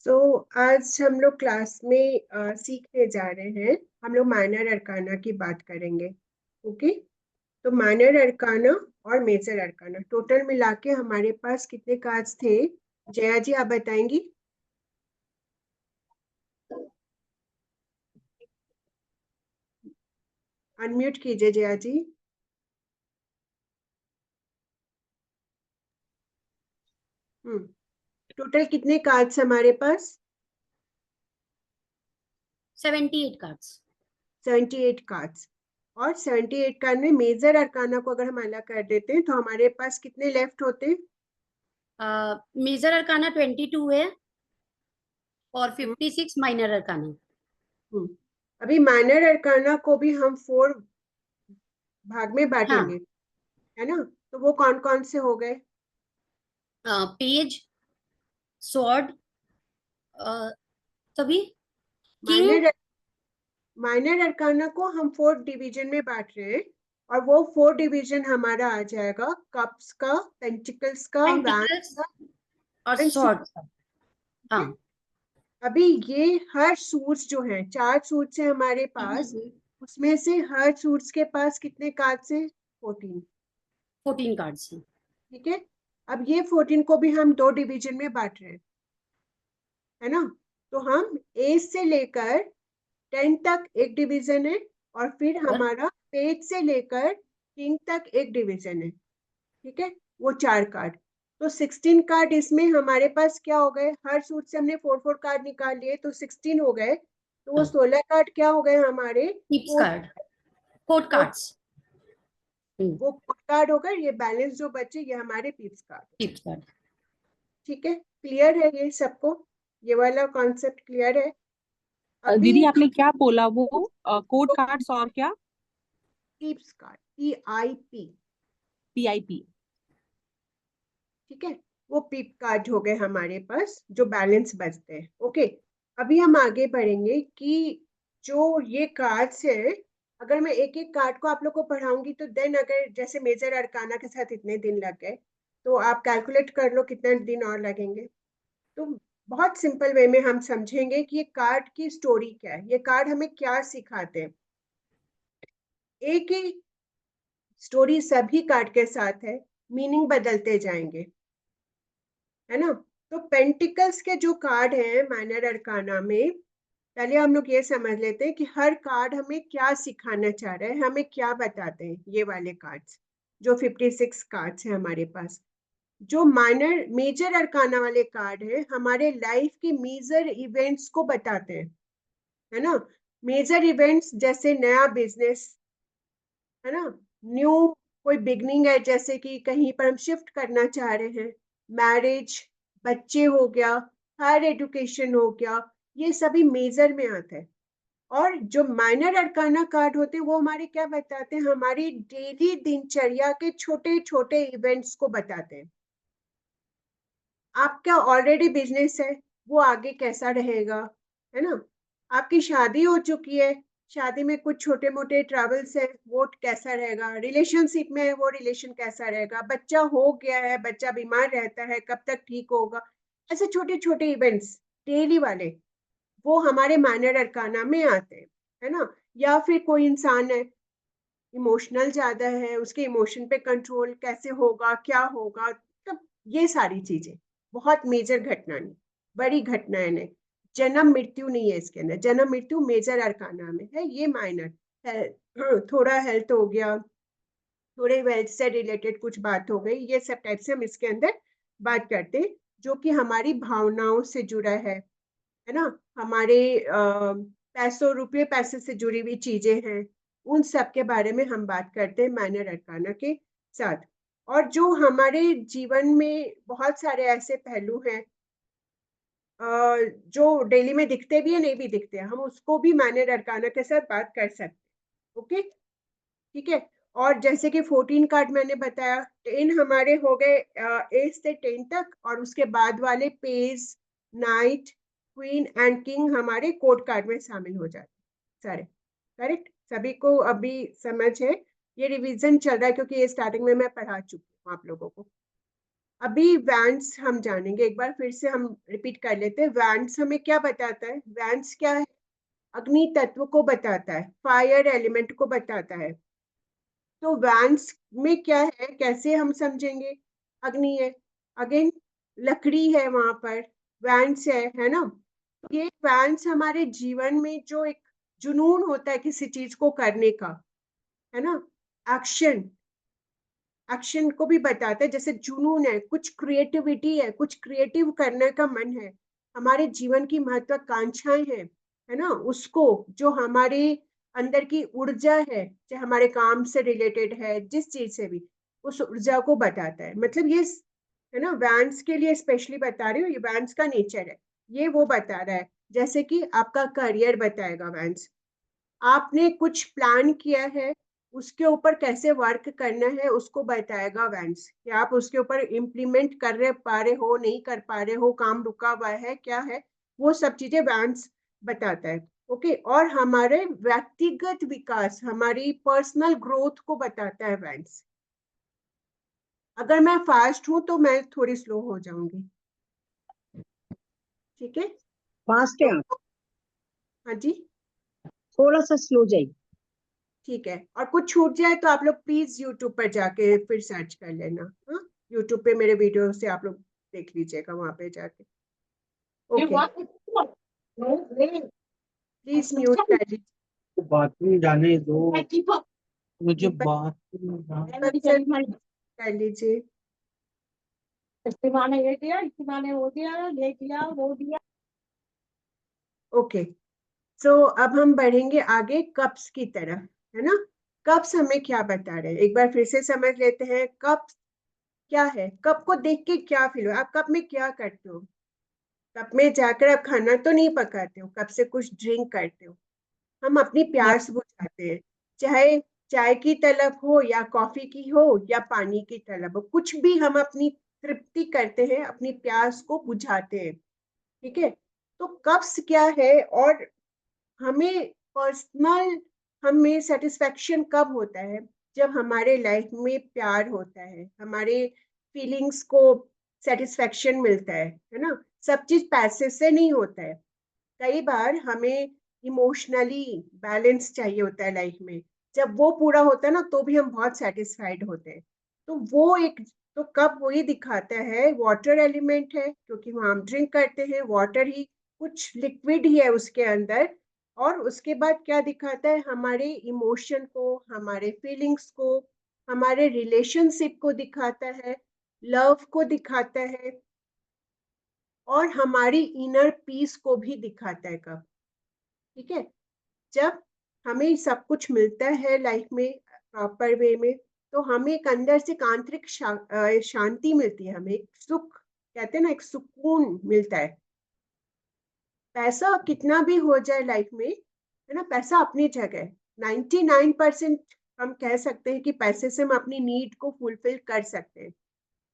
आज हम लोग क्लास में सीखने जा रहे हैं। हम लोग माइनर अरकाना की बात करेंगे। ओके, तो माइनर अरकाना और मेजर अरकाना टोटल मिला के हमारे पास कितने कार्ड्स थे? जया जी, आप बताएंगी। अनम्यूट कीजिए जया जी। टोटल कितने कार्ड्स हमारे पास? 78 कार्ड्स। 78 कार्ड्स। और 78 कार्ड में मेजर अरकाना को अगर हम अलग कर देते हैं तो हमारे पास कितने लेफ्ट होते हैं? मेजर अरकाना 22 है और 56 माइनर अरकाना। अभी माइनर अरकाना को भी हम 4 भाग में बांटेंगे, हाँ, है ना? तो वो कौन कौन से हो गए? पेज, स्वॉर्ड, तभी किंग। माइनर माइनर अरकाना को हम 4 डिवीजन में बांट रहे हैं, और वो 4 डिवीजन हमारा आ जाएगा कप्स का, पेंटिकल्स का, वैंड पेंटिकल्स का और एंड स्वॉर्ड। सूट। ठीक है। हाँ। अभी ये हर सूट्स जो है, 4 सूट्स है हमारे पास, उसमें से हर सूट्स के पास कितने कार्ड्स है? 14। 14 कार्ड्स हैं। ठीक है। अब ये 14 को भी हम 2 डिवीजन में बांट रहे हैं, है ना? तो हम ए से लेकर 10 तक एक डिवीजन है, और फिर और हमारा पेज से लेकर किंग तक एक डिवीजन है। ठीक है, वो 4 कार्ड। तो 16 कार्ड इसमें हमारे पास क्या हो गए? हर सूट से हमने 4 4 कार्ड निकाल लिए तो 16 हो गए। तो वो 16 कार्ड क्या हो गए हमारे? Tips code card, code code cards. वो कोड कार्ड हो गए। ये बैलेंस जो बचे ये हमारे पीप्स कार्ड। Tips card. ठीक है, क्लियर है ये सबको? ये वाला कॉन्सेप्ट क्लियर है? अभी दीदी आपने क्या बोला वो कोड कार्ड्स और क्या? Peeps card, PIP। PIP। ठीक है, वो पीप कार्ड हो गए हमारे पास जो बैलेंस बचते हैं। ओके, अभी हम आगे बढ़ेंगे कि जो ये कार्ड्स है, अगर मैं एक एक कार्ड को आप लोग को पढ़ाऊंगी तो देन अगर जैसे मेजर अरकाना के साथ इतने दिन लग गए, तो आप कैलकुलेट कर लो कितने दिन और लगेंगे। तो बहुत सिंपल वे में हम समझेंगे कि ये कार्ड की स्टोरी क्या है, ये कार्ड हमें क्या सिखाते हैं। एक ही स्टोरी सभी कार्ड के साथ है, मीनिंग बदलते जाएंगे, है ना? तो पेंटिकल्स के जो कार्ड हैं माइनर अरकाना में, पहले हम लोग ये समझ लेते हैं कि हर कार्ड हमें क्या सिखाना चाह रहा है, हमें क्या बताते हैं ये वाले कार्ड्स। जो 56 कार्ड्स हैं हमारे पास, जो माइनर मेजर अरकाना वाले कार्ड है, हमारे लाइफ के मेजर इवेंट्स को बताते हैं, है ना? मेजर इवेंट्स जैसे नया बिजनेस, है ना? न्यू कोई बिगनिंग है, जैसे कि कहीं पर हम शिफ्ट करना चाह रहे हैं, मैरिज, बच्चे हो गया, हायर एजुकेशन हो गया, ये सभी मेजर में आता है। और जो माइनर अरकाना कार्ड होते हैं वो हमारे क्या बताते हैं? हमारी डेली दिनचर्या के छोटे छोटे इवेंट्स को बताते हैं। आपका ऑलरेडी बिजनेस है, वो आगे कैसा रहेगा, है ना? आपकी शादी हो चुकी है, शादी में कुछ छोटे मोटे ट्रैवल्स है, वो कैसा रहेगा? रिलेशनशिप में है, वो रिलेशन कैसा रहेगा? बच्चा हो गया है, बच्चा बीमार रहता है, कब तक ठीक होगा? ऐसे छोटे छोटे इवेंट्स डेली वाले, वो हमारे माइनर अरकाना में आते हैं, है ना? या फिर कोई इंसान है, इमोशनल ज्यादा है, उसके इमोशन पे कंट्रोल कैसे होगा, क्या होगा, मतलब ये सारी चीजें। बहुत मेजर घटना नहीं, बड़ी घटनाएं नहीं। जन्म मृत्यु नहीं है इसके अंदर, जन्म मृत्यु मेजर अरकाना में है, ये माइनर है। थोड़ा हेल्थ हो गया, थोड़े वेल्थ से रिलेटेड कुछ बात हो गई, ये सब टाइप से हम इसके अंदर बात करते हैं, जो कि हमारी भावनाओं से जुड़ा है ना? हमारे पैसों, रुपये पैसे से जुड़ी हुई चीजें हैं, उन सब के बारे में हम बात करते हैं माइनर अरकाना के साथ। और जो हमारे जीवन में बहुत सारे ऐसे पहलू हैं जो डेली में दिखते भी है, नहीं भी दिखते हैं, हम उसको भी माइनर अरकाना के साथ बात कर सकते हैं। ओके, ठीक है। और जैसे कि 14 कार्ड मैंने बताया, 10 हमारे हो गए ए से 10 तक, और उसके बाद वाले page, night, queen and king हमारे कोड कार्ड में शामिल हो जाते सारे। करेक्ट? सभी को अभी समझ है? ये रिवीजन चल रहा है क्योंकि ये स्टार्टिंग में मैं पढ़ा चुकी हूँ आप लोगों को। अभी वैंस हम जानेंगे, एक बार फिर से हम रिपीट कर लेते हैं। वैंस हमें क्या बताता है? वैंस क्या है? अग्नि तत्व को बताता है, फायर एलिमेंट को बताता है। तो वैंस में क्या है, कैसे हम समझेंगे? अग्नि है, अगेन लकड़ी है वहां पर, वैंस है ना। ये वैंस हमारे जीवन में जो एक जुनून होता है किसी चीज को करने का, है ना, एक्शन, एक्शन को भी बताता है। जैसे जुनून है, कुछ क्रिएटिविटी है, कुछ क्रिएटिव करने का मन है, हमारे जीवन की महत्वाकांक्षाएं है ना, उसको, जो हमारे अंदर की ऊर्जा है, चाहे हमारे काम से रिलेटेड है, जिस चीज से भी, उस ऊर्जा को बताता है। मतलब ये है ना, वैंस के लिए स्पेशली बता रही हूँ, ये वैंस का नेचर है, ये वो बता रहा है। जैसे कि आपका करियर बताएगा वैंस, आपने कुछ प्लान किया है, उसके ऊपर कैसे वर्क करना है उसको बताएगा वैंस, कि आप उसके ऊपर इम्प्लीमेंट कर रहे पा रहे हो, नहीं कर पा रहे हो, काम रुका हुआ है, क्या है, वो सब चीजें वैंस बताता है। ओके, और हमारे व्यक्तिगत विकास, हमारी पर्सनल ग्रोथ को बताता है वैंस। अगर मैं फास्ट हूं तो मैं थोड़ी स्लो हो जाऊंगी, ठीक है? फास्ट है तो आप, हाँ जी, थोड़ा सा स्लो जाइए। ठीक है। और कुछ छूट जाए तो आप लोग प्लीज यूट्यूब पर जाके फिर सर्च कर लेना। हाँ, यूट्यूब पे मेरे वीडियो से आप लोग देख लीजिएगा वहां पे जाके। ओके, प्लीज म्यूट कर लीजिए। बाथरूम जाने दो, मुझे दीपक, बाथरूम दीपक सर कर लीजिए। इस्तेमाल ये दिया, इस्तेमाल वो दिया, ये दिया, वो दिया। ओके, सो अब हम बढ़ेंगे आगे कप्स की तरफ, है ना। कप्स हमें क्या बता रहे हैं, एक बार फिर से समझ लेते हैं। कप्स क्या है? कप को देख के क्या फील हो, आप कप में क्या करते हो? कप में जाकर आप खाना तो नहीं पकाते हो, कप से कुछ ड्रिंक करते हो। हम अपनी प्यास बुझाते हैं, चाहे चाय की तलब हो या कॉफी की हो या पानी की तलब हो, कुछ भी हम अपनी तृप्ति करते हैं, अपनी प्यास को बुझाते हैं, ठीक है। तो कब्ज क्या है, और हमें पर्सनल, हमें सेटिस्फेक्शन कब होता है? जब हमारे लाइफ में प्यार होता है, हमारे फीलिंग्स को सेटिस्फेक्शन मिलता है ना। सब चीज पैसे से नहीं होता है, कई बार हमें इमोशनली बैलेंस चाहिए होता है लाइफ में। जब वो पूरा होता है ना, तो भी हम बहुत सेटिस्फाइड होते हैं। तो वो एक, तो कब वो ये दिखाता है, वाटर एलिमेंट है, क्योंकि वहाँ हम ड्रिंक करते हैं, वाटर ही, कुछ लिक्विड ही है उसके अंदर। और उसके बाद क्या दिखाता है? हमारे इमोशन को, हमारे फीलिंग्स को, हमारे रिलेशनशिप को दिखाता है, लव को दिखाता है, और हमारी इनर पीस को भी दिखाता है कब, ठीक है। जब हमें सब कुछ मिलता है लाइफ में प्रॉपर वे में, तो हमें एक अंदर से एक आंतरिक शांति मिलती है, हमें एक सुख, कहते हैं ना, एक सुकून मिलता है। पैसा कितना भी हो जाए लाइफ में, है ना, पैसा अपनी जगह, 99% हम कह सकते हैं कि पैसे से हम अपनी नीड को फुलफिल कर सकते हैं।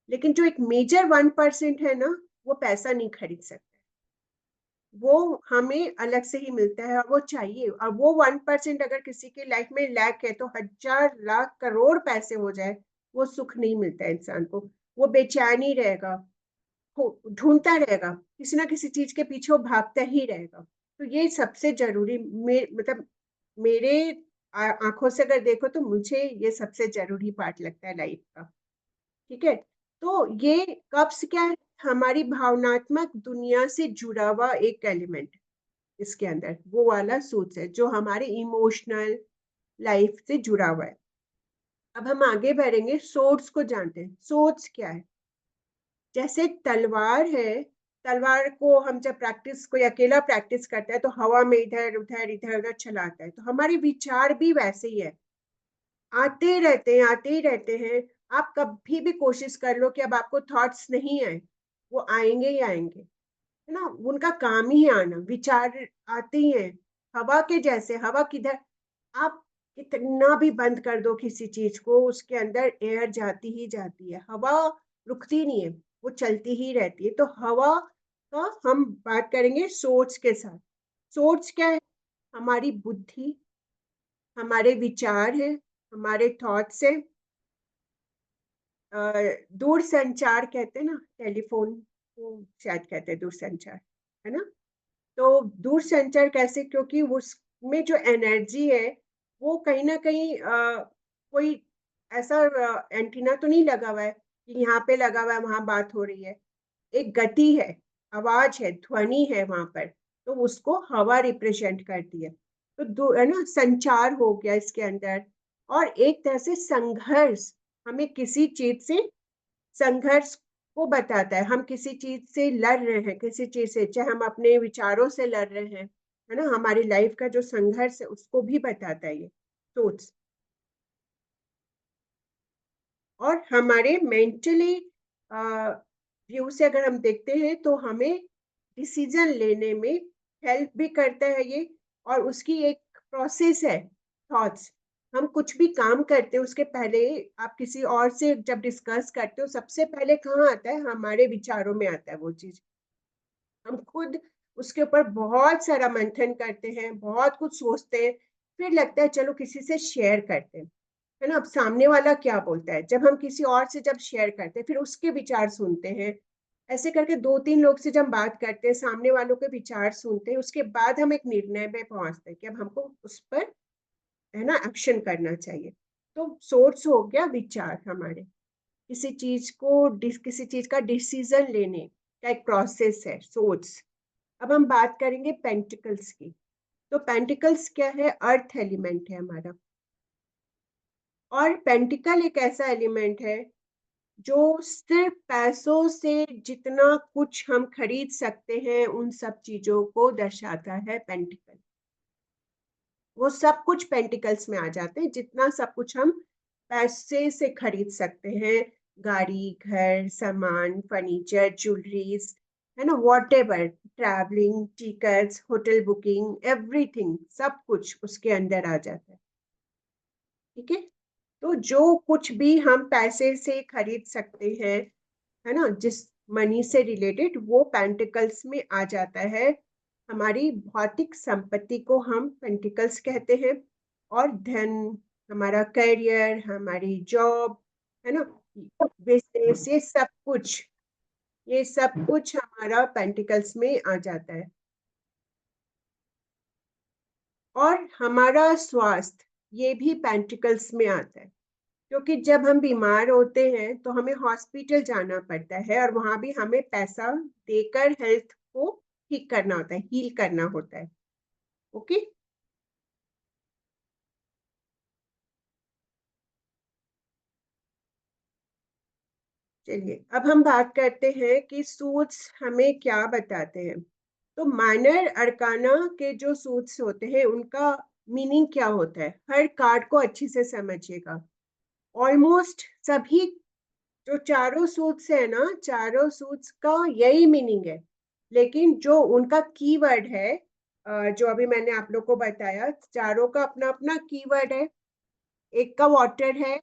लेकिन जो एक मेजर 1% है ना, वो पैसा नहीं खरीद सकता, वो हमें अलग से ही मिलता है, और वो चाहिए। और वो 1% अगर किसी की लाइफ में लैक है, तो 1000 लाख करोड़ पैसे हो जाए, वो सुख नहीं मिलता है इंसान को। वो बेचैन ही रहेगा, ढूंढता रहेगा, किसी ना किसी चीज के पीछे वो भागता ही रहेगा। तो ये सबसे जरूरी, मतलब मेरे आंखों से अगर देखो तो मुझे ये सबसे जरूरी पार्ट लगता है लाइफ का, ठीक है। तो ये कब्ज क्या है? हमारी भावनात्मक दुनिया से जुड़ा हुआ एक एलिमेंट, इसके अंदर वो वाला सोच है जो हमारे इमोशनल लाइफ से जुड़ा हुआ है। अब हम आगे बढ़ेंगे, सोर्स को जानते हैं। सोर्स क्या है? जैसे तलवार है, तलवार को हम जब प्रैक्टिस, कोई अकेला प्रैक्टिस करता है तो हवा में इधर उधर इधर उधर चलाता है, तो हमारे विचार भी वैसे ही है, आते रहते हैं, आते ही रहते हैं। आप कभी भी कोशिश कर लो कि अब आपको थॉट्स नहीं आए, वो आएंगे ही आएंगे, है ना। उनका काम ही आना, विचार आते ही हैं, हवा के जैसे। हवा किधर, आप कितना भी बंद कर दो किसी चीज को, उसके अंदर एयर जाती ही जाती है, हवा रुकती नहीं है, वो चलती ही रहती है। तो हवा का हम बात करेंगे सोच के साथ। सोच क्या है? हमारी बुद्धि, हमारे विचार है, हमारे थॉट्स है, दूर संचार कहते हैं ना, टेलीफोन को शायद कहते हैं दूर संचार, है ना। तो दूर संचार कैसे, क्योंकि उसमें जो एनर्जी है वो कहीं ना कहीं कोई ऐसा एंटीना तो नहीं लगा हुआ है कि यहाँ पे लगा हुआ है वहां बात हो रही है। एक गति है, आवाज है, ध्वनि है वहां पर, तो उसको हवा रिप्रेजेंट करती है। तो है ना, संचार हो गया इसके अंदर। और एक तरह से संघर्ष, हमें किसी चीज से संघर्ष को बताता है। हम किसी चीज से लड़ रहे हैं, किसी चीज से, चाहे हम अपने विचारों से लड़ रहे हैं, है ना, हमारी लाइफ का जो संघर्ष है उसको भी बताता है ये सोच। और हमारे मेंटली व्यू से अगर हम देखते हैं तो हमें डिसीजन लेने में हेल्प भी करता है ये। और उसकी एक प्रोसेस है, थॉट्स। हम कुछ भी काम करते हैं उसके पहले आप किसी और से जब डिस्कस करते हो, सबसे पहले कहाँ आता है, हमारे विचारों में आता है वो चीज। हम खुद उसके ऊपर बहुत सारा मंथन करते हैं, बहुत कुछ सोचते हैं, फिर लगता है चलो किसी से शेयर करते हैं, है ना। अब सामने वाला क्या बोलता है, जब हम किसी और से जब शेयर करते हैं फिर उसके विचार सुनते हैं। ऐसे करके 2-3 लोग से जब बात करते हैं, सामने वालों के विचार सुनते हैं, उसके बाद हम एक निर्णय में पहुंचते हैं कि अब हमको उस पर, है ना, एक्शन करना चाहिए। तो सोर्स हो गया विचार हमारे, किसी चीज को किसी चीज का डिसीजन लेने का एक प्रोसेस है सोच। अब हम बात करेंगे पेंटिकल्स की। तो पेंटिकल्स क्या है, अर्थ एलिमेंट है हमारा। और पेंटिकल एक ऐसा एलिमेंट है जो सिर्फ पैसों से जितना कुछ हम खरीद सकते हैं उन सब चीजों को दर्शाता है पेंटिकल। वो सब कुछ पेंटिकल्स में आ जाते हैं, जितना सब कुछ हम पैसे से खरीद सकते हैं, गाड़ी, घर, सामान, फर्नीचर, ज्वेलरीज, है ना, whatever, travelling, tickets, hotel booking, everything, सब कुछ उसके अंदर आ जाता है। ठीक है। तो जो कुछ भी हम पैसे से खरीद सकते हैं, है ना, जिस मनी से रिलेटेड, वो पेंटिकल्स में आ जाता है। हमारी भौतिक संपत्ति को हम पेंटिकल्स कहते हैं। और धन, हमारा करियर, हमारी जॉब, है ना, बिजनेस, ये सब कुछ हमारा पेंटिकल्स में आ जाता है। और हमारा स्वास्थ्य, ये भी पेंटिकल्स में आता है, क्योंकि जब हम बीमार होते हैं तो हमें हॉस्पिटल जाना पड़ता है, और वहां भी हमें पैसा देकर हेल्थ को ठीक करना होता है, हील करना होता है। ओके। चलिए अब हम बात करते हैं कि सूट्स हमें क्या बताते हैं। तो माइनर अरकाना के जो सूट्स होते हैं उनका मीनिंग क्या होता है, हर कार्ड को अच्छी से समझिएगा। ऑलमोस्ट सभी जो चारों सूट्स है ना, चारों सूट्स का यही मीनिंग है। लेकिन जो उनका कीवर्ड है, जो अभी मैंने आप लोग को बताया, चारों का अपना अपना कीवर्ड है। एक का वाटर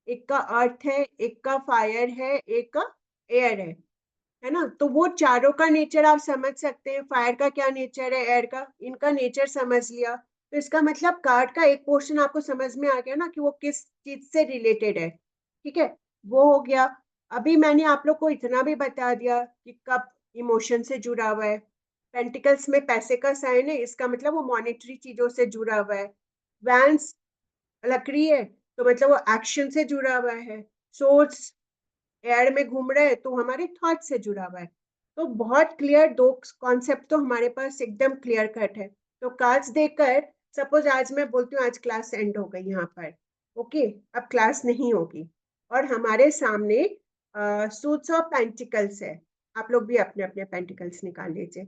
एक का अर्थ है, एक का फायर है, एक का एयर है ना। तो वो चारों का नेचर आप समझ सकते हैं, फायर का क्या नेचर है, एयर का, इनका नेचर समझ लिया, तो इसका मतलब कार्ड का एक पोर्शन आपको समझ में आ गया ना कि वो किस चीज से रिलेटेड है। ठीक है, वो हो गया। अभी मैंने आप लोग को इतना भी बता दिया कि कब इमोशन से जुड़ा हुआ है। पेंटिकल्स में पैसे का साइन है, इसका मतलब वो मॉनेटरी चीजों से जुड़ा हुआ है। वैंस लकड़ी है, तो मतलब वो एक्शन से जुड़ा हुआ है। सोर्स एयर में घूम रहे हैं तो हमारे थॉट से जुड़ा हुआ है। तो बहुत क्लियर, दो कॉन्सेप्ट तो हमारे पास एकदम क्लियर कट है। तो कार्ड्स देखकर, सपोज आज मैं बोलती हूँ आज क्लास एंड हो गई यहाँ पर, ओके, अब क्लास नहीं होगी, और हमारे सामने सूट्स ऑफ पेंटिकल्स है। आप लोग भी अपने अपने पेंटिकल्स निकाल लीजिए।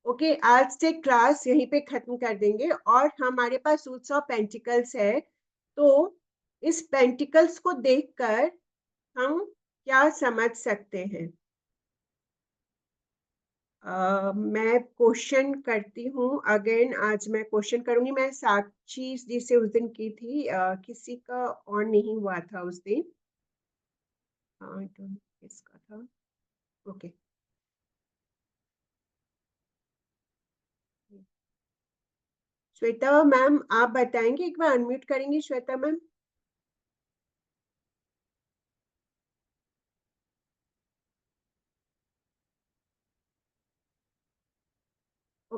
ओके, आज से क्लास यहीं पे खत्म कर देंगे, और हमारे पास सूट्स ऑफ पेंटिकल्स है। तो इस पेंटिकल्स को देखकर हम क्या समझ सकते हैं। मैं क्वेश्चन करती हूँ अगेन, आज मैं क्वेश्चन करूंगी। मैं साक्षी जी से उस दिन की थी, किसी का ऑन नहीं हुआ था उस दिन, किसका था, ओके। श्वेता मैम, आप बताएंगे, एक बार अनम्यूट करेंगी Shweta ma'am.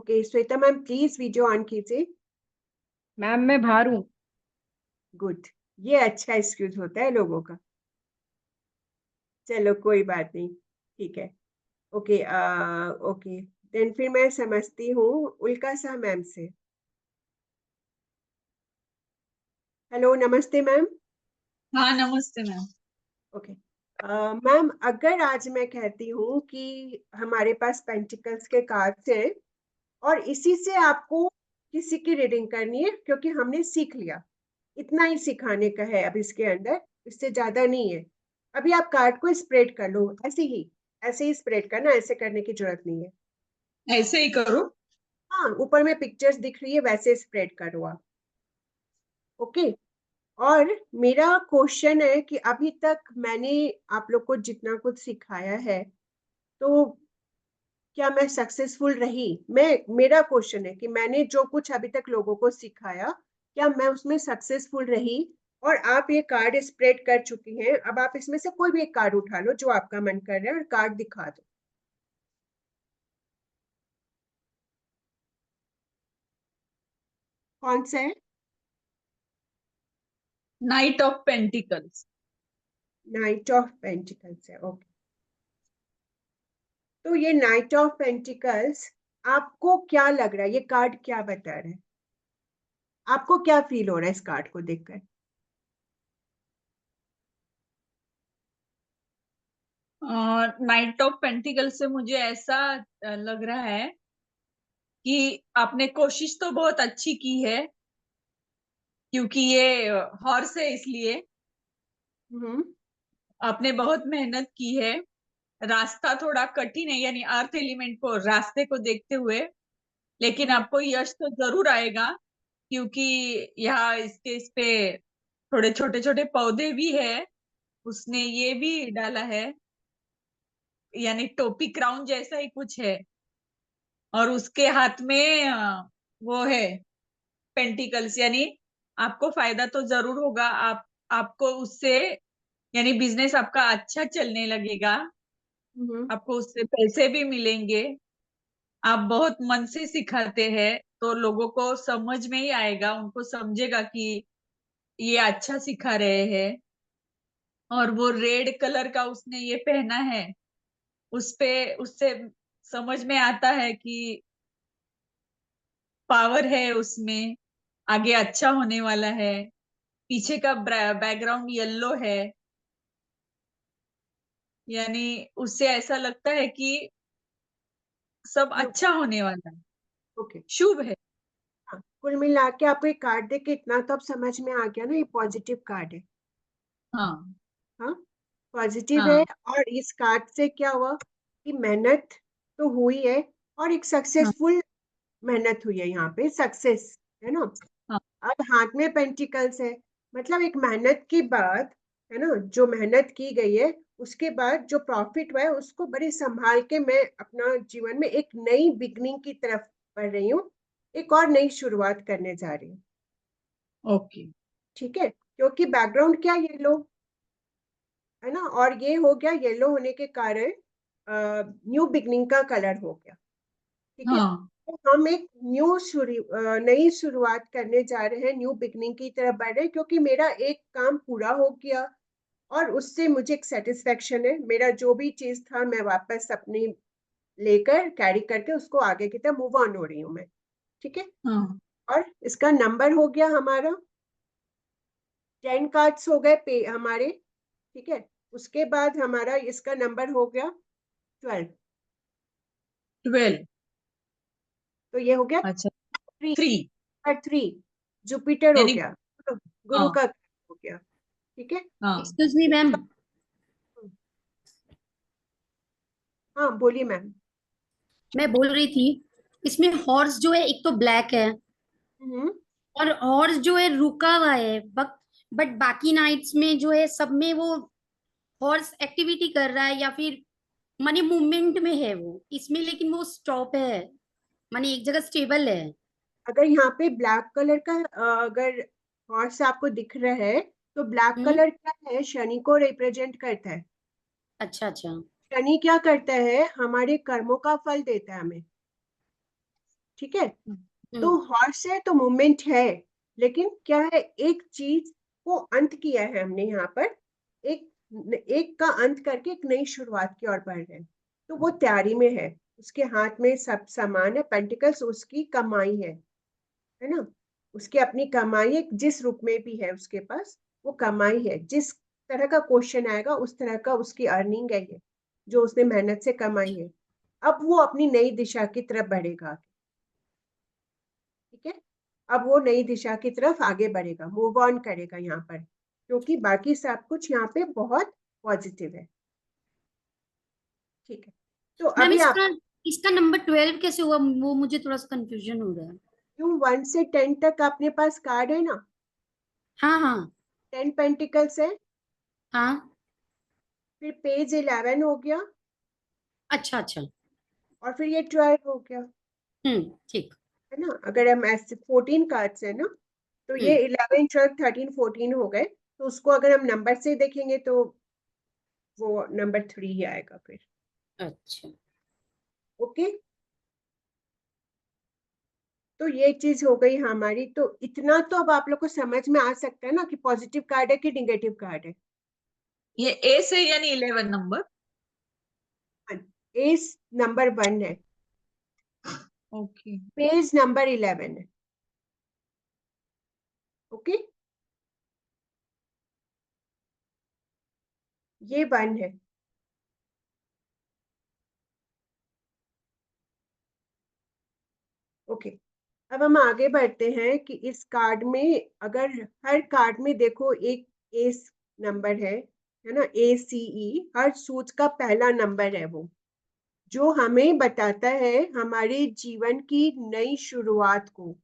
Okay Shweta ma'am please video on कीजिए। मैम मैं बाहर हूँ। गुड, ये अच्छा एक्सक्यूज होता है लोगों का। चलो कोई बात नहीं, ठीक है। ओके ओके देन फिर मैं समझती हूँ उल्का शाह मैम से। हेलो नमस्ते मैम। हाँ नमस्ते मैम। ओके मैम, अगर आज मैं कहती हूँ कि हमारे पास पेंटिकल्स के कार्ड्स हैं और इसी से आपको किसी की रीडिंग करनी है, क्योंकि हमने सीख लिया, इतना ही सिखाने का है अब इसके अंदर, इससे ज्यादा नहीं है। अभी आप कार्ड को स्प्रेड कर लो, ऐसे ही स्प्रेड करना, ऐसे करने की जरूरत नहीं है। ऐसे ही करो। हाँ, ऊपर में पिक्चर्स दिख रही है वैसे स्प्रेड करो आप। ओके, और मेरा क्वेश्चन है कि अभी तक मैंने आप लोग को जितना कुछ सिखाया है, तो क्या मैं सक्सेसफुल रही? मेरा क्वेश्चन है कि मैंने जो कुछ अभी तक लोगों को सिखाया, क्या मैं उसमें सक्सेसफुल रही? और आप ये कार्ड स्प्रेड कर चुकी हैं, अब आप इसमें से कोई भी एक कार्ड उठा लो जो आपका मन कर रहा है और कार्ड दिखा दो। कौन सा है? Night of pentacles. Night of pentacles है, ओके। तो ये नाइट ऑफ पेंटिकल्स, आपको क्या लग रहा है, ये कार्ड क्या बता रहा है? आपको क्या फील हो रहा है इस कार्ड को देखकर? नाइट ऑफ पेंटिकल से मुझे ऐसा लग रहा है कि आपने कोशिश तो बहुत अच्छी की है, क्योंकि ये हॉर्स है इसलिए हम्म। आपने बहुत मेहनत की है। रास्ता थोड़ा कठिन है, यानी अर्थ एलिमेंट को, रास्ते को देखते हुए, लेकिन आपको यश तो जरूर आएगा, क्योंकि यहाँ इसके इस पे थोड़े छोटे छोटे पौधे भी है, उसने ये भी डाला है, यानी टोपी क्राउन जैसा ही कुछ है, और उसके हाथ में वो है पेंटिकल्स, यानी आपको फायदा तो जरूर होगा। आपको उससे, यानी बिजनेस आपका अच्छा चलने लगेगा, हम्म। आपको उससे पैसे भी मिलेंगे। आप बहुत मन से सिखाते हैं तो लोगों को समझ में ही आएगा, उनको समझेगा कि ये अच्छा सिखा रहे हैं। और वो रेड कलर का उसने ये पहना है, उस पे उससे समझ में आता है कि पावर है उसमें, आगे अच्छा होने वाला है। पीछे का बैकग्राउंड येलो है, यानी उससे ऐसा लगता है कि सब अच्छा होने वाला है, ओके। शुभ है। हाँ, कुल मिला के आपको एक कार्ड देख के इतना तो अब समझ में आ गया ना, ये पॉजिटिव कार्ड है। हाँ हाँ, पॉजिटिव है। हाँ और इस कार्ड से क्या हुआ कि मेहनत तो हुई है, और एक हाँ सक्सेसफुल मेहनत हुई है, यहाँ पे सक्सेस है ना। हाँ अब हाथ में पेंटिकल्स है, मतलब एक मेहनत के बाद, है ना, जो मेहनत की गई है उसके बाद जो प्रॉफिट हुआ है उसको बड़े संभाल के मैं अपना जीवन में एक नई बिगनिंग की तरफ बढ़ रही हूँ, एक और नई शुरुआत करने जा रही हूँ। ओके। ठीक है, क्योंकि बैकग्राउंड क्या येलो है ना, और ये हो गया येलो होने के कारण न्यू बिगनिंग का कलर हो गया। ठीक है, हाँ तो हम एक नई शुरुआत करने जा रहे हैं, न्यू बिगनिंग की तरफ बढ़ रहे हैं, क्योंकि मेरा एक काम पूरा हो गया और उससे मुझे एक सेटिस्फेक्शन है। मेरा जो भी चीज था मैं वापस अपनी लेकर कैरी करके उसको आगे की तरफ मूव ऑन हो रही हूँ मैं। ठीक है, हाँ और इसका नंबर हो गया हमारा 10 कार्ड्स हो गए पे हमारे। ठीक है, उसके बाद हमारा इसका नंबर हो गया 12। 12। तो ये हो गया अच्छा, 3, 3। 3 जुपिटर हो यानी गया, गुरु हाँ का हो गया। ठीक है, हाँ एक्सक्यूज मी मैम, हाँ बोलिए मैम। मैं बोल रही थी इसमें हॉर्स जो है एक तो ब्लैक है, हम्म। और हॉर्स जो है रुका हुआ है, बट बाकी नाइट्स में जो है सब में वो हॉर्स एक्टिविटी कर रहा है या फिर माने मूवमेंट में है वो, इसमें लेकिन वो स्टॉप है, माने एक जगह स्टेबल है। अगर यहाँ पे ब्लैक कलर का अगर हॉर्स आपको दिख रहा है, तो ब्लैक हम्म। कलर क्या है, शनि को रिप्रेजेंट करता है। अच्छा अच्छा। शनि क्या करता है, हमारे कर्मों का फल देता है हमें। ठीक है। तो हॉर्स है तो मूवमेंट है, लेकिन क्या है, एक चीज को अंत किया है हमने यहाँ पर, एक का अंत करके एक नई शुरुआत की ओर बढ़ रहे हैं। तो वो तैयारी में है, उसके हाथ में सब सामान है, पेंटिकल्स उसकी कमाई है ना, उसकी अपनी कमाई है, जिस रूप में भी है उसके पास वो कमाई है। जिस तरह का क्वेश्चन आएगा उस तरह का उसकी अर्निंग है, ये जो उसने मेहनत से कमाई है। अब वो अपनी नई दिशा की तरफ बढ़ेगा, ठीक है। अब वो नई दिशा की तरफ आगे बढ़ेगा, मूव ऑन करेगा यहाँ पर, क्योंकि बाकी सब कुछ यहाँ पे बहुत पॉजिटिव है, ठीक है। तो मैम अभी आप इसका इसका नंबर 12 कैसे हुआ, वो मुझे थोड़ा सा कंफ्यूजन हो रहा है। क्यों 1 से 10 तक अपने पास कार्ड है ना, हाँ हाँ 10 पेंटिकल्स है, हाँ। फिर पेज 11 हो गया, अच्छा अच्छा। और फिर ये 12 हो गया, ठीक। है ना। अगर हम ऐसे 14 कार्ड्स है ना, तो ये 11 12 13 14 हो गए, तो उसको अगर हम नंबर से देखेंगे तो वो नंबर 3 ही आएगा फिर। अच्छा ओके, तो ये चीज हो गई हमारी। तो इतना तो अब आप लोग को समझ में आ सकता है ना कि पॉजिटिव कार्ड है कि निगेटिव कार्ड है। ये ए से यानी 11 नंबर। एस नंबर 1 है, ओके। पेज नंबर 11 है। ओके, ये 1 है। ओके, अब हम आगे बढ़ते हैं कि इस कार्ड में अगर हर कार्ड में देखो एक एस नंबर है ना, ACE हर सूच का पहला नंबर है, वो जो हमें बताता है हमारे जीवन की नई शुरुआत को,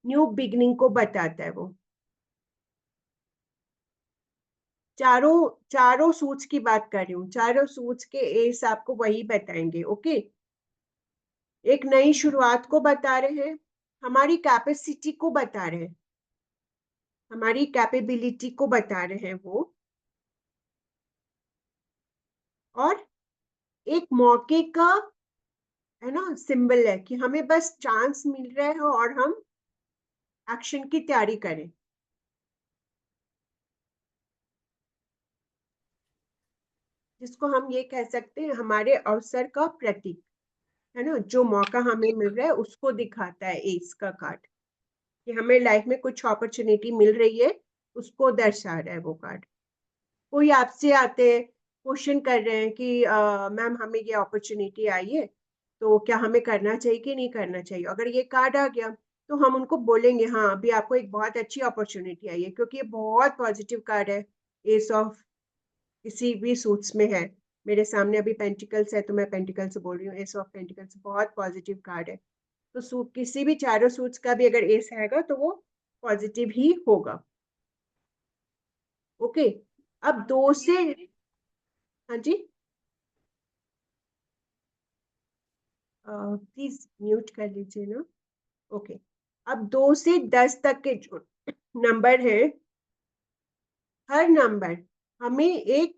न्यू बिगनिंग को बताता है वो। चारों सूच की बात कर रही हूँ, चारों सूच के एस आपको वही बताएंगे। ओके, एक नई शुरुआत को बता रहे हैं, हमारी कैपेसिटी को बता रहे हैं, हमारी कैपेबिलिटी को बता रहे हैं वो, और एक मौके का, है ना, सिंबल है कि हमें बस चांस मिल रहा है और हम एक्शन की तैयारी करें। जिसको हम ये कह सकते हैं हमारे अवसर का प्रतीक, है ना, जो मौका हमें मिल रहा है उसको दिखाता है एस का कार्ड, कि हमें लाइफ में कुछ अपॉर्चुनिटी मिल रही है, उसको दर्शा रहा है वो कार्ड। कोई आपसे आते हैं, क्वेश्चन कर रहे हैं कि मैम हमें ये अपॉर्चुनिटी आई है, तो क्या हमें करना चाहिए कि नहीं करना चाहिए। अगर ये कार्ड आ गया तो हम उनको बोलेंगे हाँ अभी आपको एक बहुत अच्छी अपॉर्चुनिटी आई है, क्योंकि ये बहुत पॉजिटिव कार्ड है। एस ऑफ किसी भी सूट्स में है, मेरे सामने अभी पेंटिकल्स है तो मैं पेंटिकल्स से बोल रही हूँ, एस ऑफ पेंटिकल्स बहुत पॉजिटिव कार्ड है। तो सूट किसी भी चारों सूट्स का भी अगर एस आएगा तो वो पॉजिटिव ही होगा। ओके, अब 2 से, हाँ जी, प्लीज म्यूट कर लीजिए ना। ओके, अब 2 से 10 तक के जो नंबर है, हर नंबर हमें एक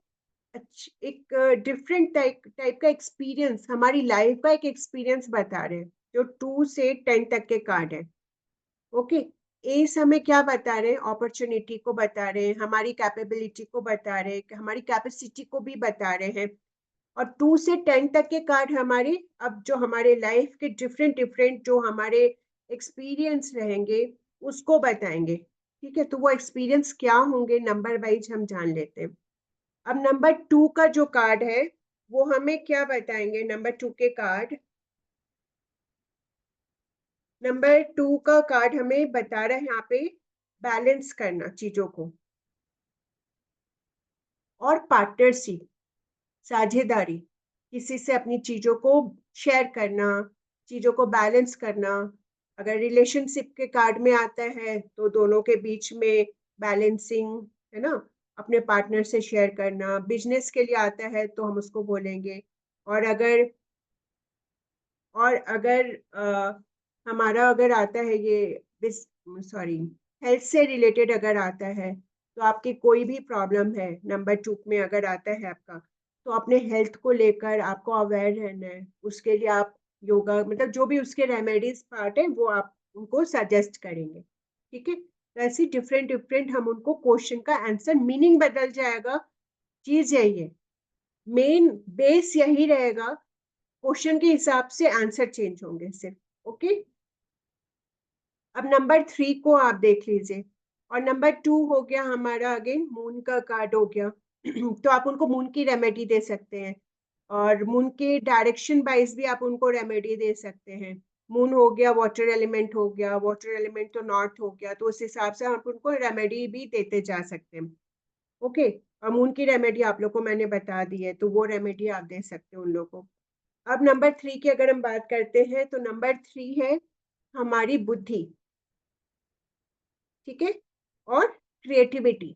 डिफरेंट टाइप का एक्सपीरियंस, हमारी लाइफ का एक एक्सपीरियंस बता रहे हैं, जो 2 से 10 तक के कार्ड है। ओके, एस हमें क्या बता रहे हैं, अपॉर्चुनिटी को बता रहे हैं, हमारी कैपेबिलिटी को बता रहे हैं, हमारी कैपेसिटी को भी बता रहे हैं। और 2 से 10 तक के कार्ड हमारे, अब जो हमारे लाइफ के डिफरेंट डिफरेंट जो हमारे एक्सपीरियंस रहेंगे उसको बताएंगे, ठीक है। तो वो एक्सपीरियंस क्या होंगे नंबर वाइज हम जान लेते हैं। अब नंबर 2 का जो कार्ड है वो हमें क्या बताएंगे, नंबर 2 के कार्ड, नंबर 2 का कार्ड हमें बता रहा है यहाँ पे बैलेंस करना चीजों को, और पार्टनरशिप, साझेदारी, किसी से अपनी चीजों को शेयर करना, चीजों को बैलेंस करना। अगर रिलेशनशिप के कार्ड में आता है तो दोनों के बीच में बैलेंसिंग, है ना, अपने पार्टनर से शेयर करना। बिजनेस के लिए आता है तो हम उसको बोलेंगे। और अगर हमारा अगर आता है ये सॉरी, हेल्थ से रिलेटेड अगर आता है, तो आपकी कोई भी प्रॉब्लम है नंबर 2 में अगर आता है आपका, तो अपने हेल्थ को लेकर आपको अवेयर रहना है, उसके लिए आप योगा मतलब जो भी उसके रेमेडीज पार्ट है वो आप उनको सजेस्ट करेंगे, ठीक है। तो ऐसे डिफरेंट डिफरेंट हम उनको क्वेश्चन का आंसर, मीनिंग बदल जाएगा, चीज यही है, मेन बेस यही रहेगा, क्वेश्चन के हिसाब से आंसर चेंज होंगे सिर्फ। ओके, अब नंबर 3 को आप देख लीजिए, और नंबर 2 हो गया हमारा अगेन मून का कार्ड हो गया। तो आप उनको मून की रेमेडी दे सकते हैं, और मून के डायरेक्शन वाइज भी आप उनको रेमेडी दे सकते हैं। मून हो गया वाटर एलिमेंट, हो गया वाटर एलिमेंट तो नॉर्थ हो गया, तो उस हिसाब से आप उनको रेमेडी भी देते जा सकते हैं। ओके, और मून की रेमेडी आप लोग को मैंने बता दी है, तो वो रेमेडी आप दे सकते हैं उन लोगों को। अब नंबर 3 की अगर हम बात करते हैं, तो नंबर 3 है हमारी बुद्धि, ठीक है, और क्रिएटिविटी।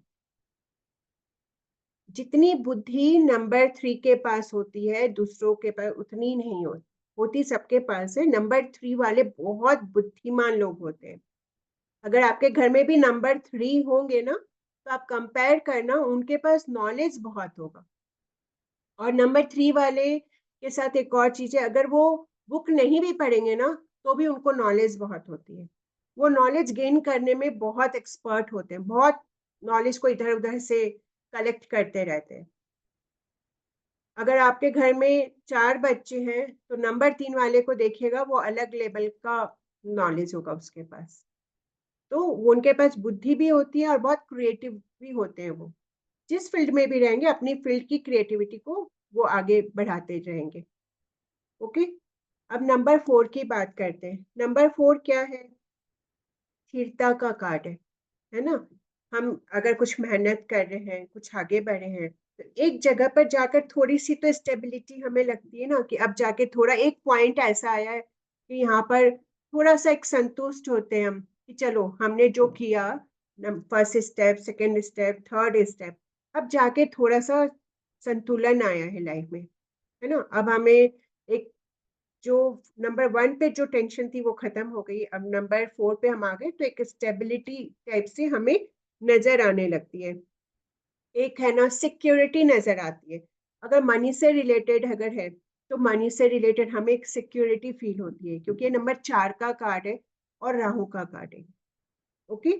जितनी बुद्धि नंबर 3 के पास होती है दूसरों के पास उतनी नहीं होती सबके पास है। नंबर 3 वाले बहुत बुद्धिमान लोग होते हैं। अगर आपके घर में भी नंबर 3 होंगे ना, तो आप कंपेयर करना, उनके पास नॉलेज बहुत होगा। और नंबर 3 वाले के साथ एक और चीज है, अगर वो बुक नहीं भी पढ़ेंगे ना, तो भी उनको नॉलेज बहुत होती है। वो नॉलेज गेन करने में बहुत एक्सपर्ट होते हैं, बहुत नॉलेज को इधर उधर से कलेक्ट करते रहते हैं। अगर आपके घर में 4 बच्चे हैं, तो नंबर 3 वाले को देखिएगा, वो अलग लेवल का नॉलेज होगा उसके पास। तो उनके पास बुद्धि भी होती है और बहुत क्रिएटिव भी होते हैं। वो जिस फील्ड में भी रहेंगे, अपनी फील्ड की क्रिएटिविटी को वो आगे बढ़ाते रहेंगे। ओके, अब नंबर 4 की बात करते हैं। नंबर 4 क्या है? स्थिरता का कार्ड है ना। हम अगर कुछ मेहनत कर रहे हैं, कुछ आगे बढ़े हैं, तो एक जगह पर जाकर थोड़ी सी तो स्टेबिलिटी हमें लगती है ना, कि अब जाके थोड़ा एक पॉइंट ऐसा आया है कि यहाँ पर थोड़ा सा एक संतुष्ट होते हैं हम, कि चलो हमने जो किया, first step, second step, third step, अब जाके थोड़ा सा संतुलन आया है लाइफ में, है ना। अब हमें एक जो नंबर 1 पे जो टेंशन थी वो खत्म हो गई, अब नंबर 4 पे हम आ गए, तो एक स्टेबिलिटी टाइप से हमें नजर आने लगती है। एक है ना सिक्योरिटी नजर आती है। अगर मनी से रिलेटेड अगर है, तो मनी से रिलेटेड हमें एक सिक्योरिटी फील होती है, क्योंकि ये नंबर 4 का कार्ड है और राहु का कार्ड है। ओके,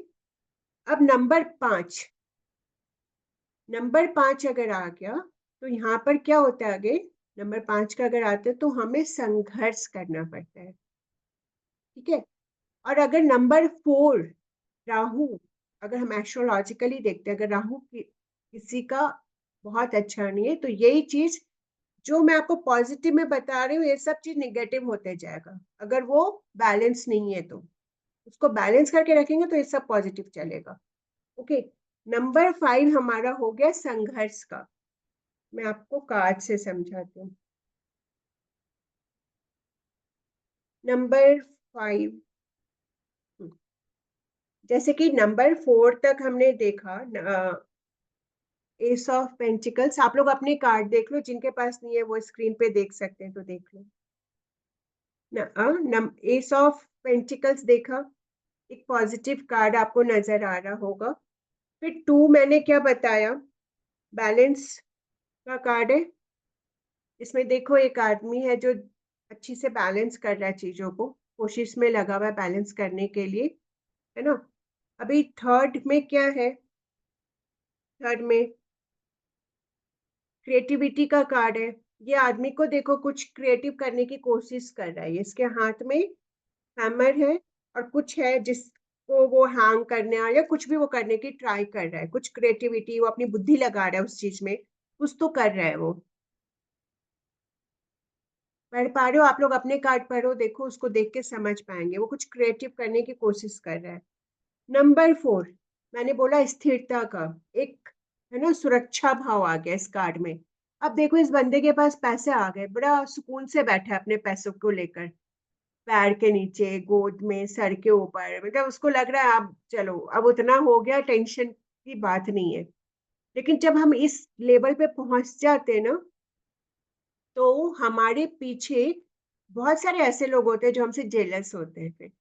अब नंबर 5 अगर आ गया, तो यहाँ पर क्या होता है आगे, नंबर 5 का अगर आता है तो हमें संघर्ष करना पड़ता है, ठीक है। और अगर नंबर 4 राहु, अगर हम एस्ट्रोलॉजिकली देखते हैं, अगर राहु किसी का बहुत अच्छा नहीं है, तो यही चीज जो मैं आपको पॉजिटिव में बता रही हूँ, ये सब चीज निगेटिव होते जाएगा। अगर वो बैलेंस नहीं है, तो उसको बैलेंस करके रखेंगे तो ये सब पॉजिटिव चलेगा। ओके, नंबर 5 हमारा हो गया संघर्ष का। मैं आपको कार्ड से समझाती हूँ। नंबर 5, जैसे कि नंबर 4 तक हमने देखा, एस ऑफ पेंटिकल्स। आप लोग अपने कार्ड देख लो, जिनके पास नहीं है वो स्क्रीन पे देख सकते हैं, तो देख लो ना। एस ऑफ पेंटिकल्स देखा, एक पॉजिटिव कार्ड आपको नजर आ रहा होगा। फिर 2 मैंने क्या बताया, बैलेंस का कार्ड है। इसमें देखो एक आदमी है जो अच्छी से बैलेंस कर रहा है चीजों को, कोशिश में लगा हुआ है बैलेंस करने के लिए, है ना। अभी थर्ड में क्या है, थर्ड में क्रिएटिविटी का कार्ड है। ये आदमी को देखो कुछ क्रिएटिव करने की कोशिश कर रहा है, इसके हाथ में हैमर है और कुछ है जिसको वो हैंग करने या कुछ भी वो करने की ट्राई कर रहा है, कुछ क्रिएटिविटी, वो अपनी बुद्धि लगा रहा है उस चीज में, कुछ तो कर रहा है वो। पढ़ पा रहे हो आप लोग? अपने कार्ड पढ़ो, देखो, उसको देख के समझ पाएंगे, वो कुछ क्रिएटिव करने की कोशिश कर रहा है। नंबर 4 मैंने बोला स्थिरता का, एक है ना सुरक्षा भाव आ गया इस कार्ड में। अब देखो इस बंदे के पास पैसे आ गए, बड़ा सुकून से बैठा है अपने पैसों को लेकर, पैर के नीचे, गोद में, सर के ऊपर, मतलब उसको लग रहा है अब चलो अब उतना हो गया, टेंशन की बात नहीं है। लेकिन जब हम इस लेवल पे पहुंच जाते हैं ना, तो हमारे पीछे बहुत सारे ऐसे लोग होते हैं जो हमसे जेलस होते हैं। फिर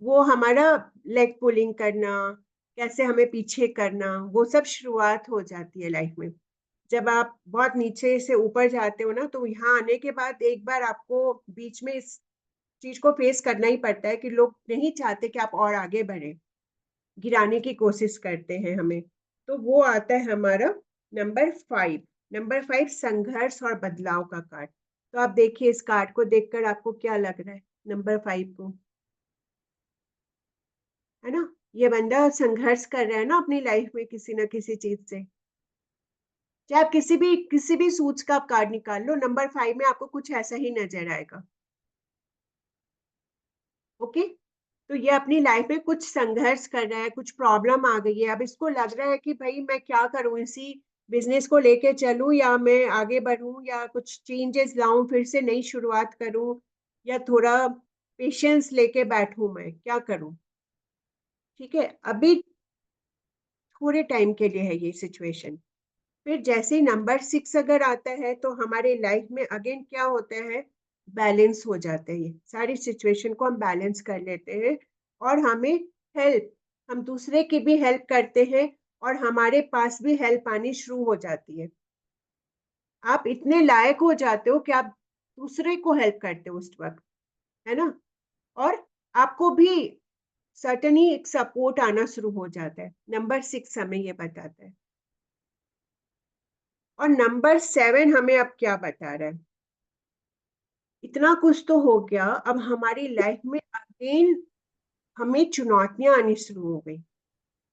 वो हमारा लेग पुलिंग करना, कैसे हमें पीछे करना, वो सब शुरुआत हो जाती है लाइफ में। जब आप बहुत नीचे से ऊपर जाते हो ना, तो यहाँ आने के बाद एक बार आपको बीच में इस चीज को फेस करना ही पड़ता है कि लोग नहीं चाहते कि आप और आगे बढ़े, गिराने की कोशिश करते हैं हमें। तो वो आता है हमारा नंबर 5। नंबर 5 संघर्ष और बदलाव का कार्ड। तो आप देखिए इस कार्ड को देखकर आपको क्या लग रहा है नंबर 5 को, है ना? ये बंदा संघर्ष कर रहा है ना अपनी लाइफ में किसी ना किसी चीज से। चाहे आप किसी भी सूच का आप कार्ड निकाल लो, नंबर 5 में आपको कुछ ऐसा ही नजर आएगा। ओके, तो ये अपनी लाइफ में कुछ संघर्ष कर रहा है, कुछ प्रॉब्लम आ गई है, अब इसको लग रहा है कि भाई मैं क्या करूं, इसी बिजनेस को लेके चलूं या मैं आगे बढ़ूं या कुछ चेंजेस लाऊं, फिर से नई शुरुआत करूं, या थोड़ा पेशेंस लेके बैठूं, मैं क्या करूं? ठीक है, अभी थोड़े टाइम के लिए है ये सिचुएशन। फिर जैसे ही नंबर 6 अगर आता है तो हमारे लाइफ में अगेन क्या होता है, बैलेंस हो जाते हैं, सारी सिचुएशन को हम बैलेंस कर लेते हैं, और हमें हेल्प, हम दूसरे की भी हेल्प करते हैं और हमारे पास भी हेल्प आनी शुरू हो जाती है। आप इतने लायक हो जाते हो कि आप दूसरे को हेल्प करते हो उस वक्त, है ना? और आपको भी सर्टनली एक सपोर्ट आना शुरू हो जाता है। नंबर 6 हमें ये बताता है। और नंबर 7 हमें अब क्या बता रहा है? इतना कुछ तो हो गया, अब हमारी लाइफ में अगेन हमें चुनौतियां आनी शुरू हो गई।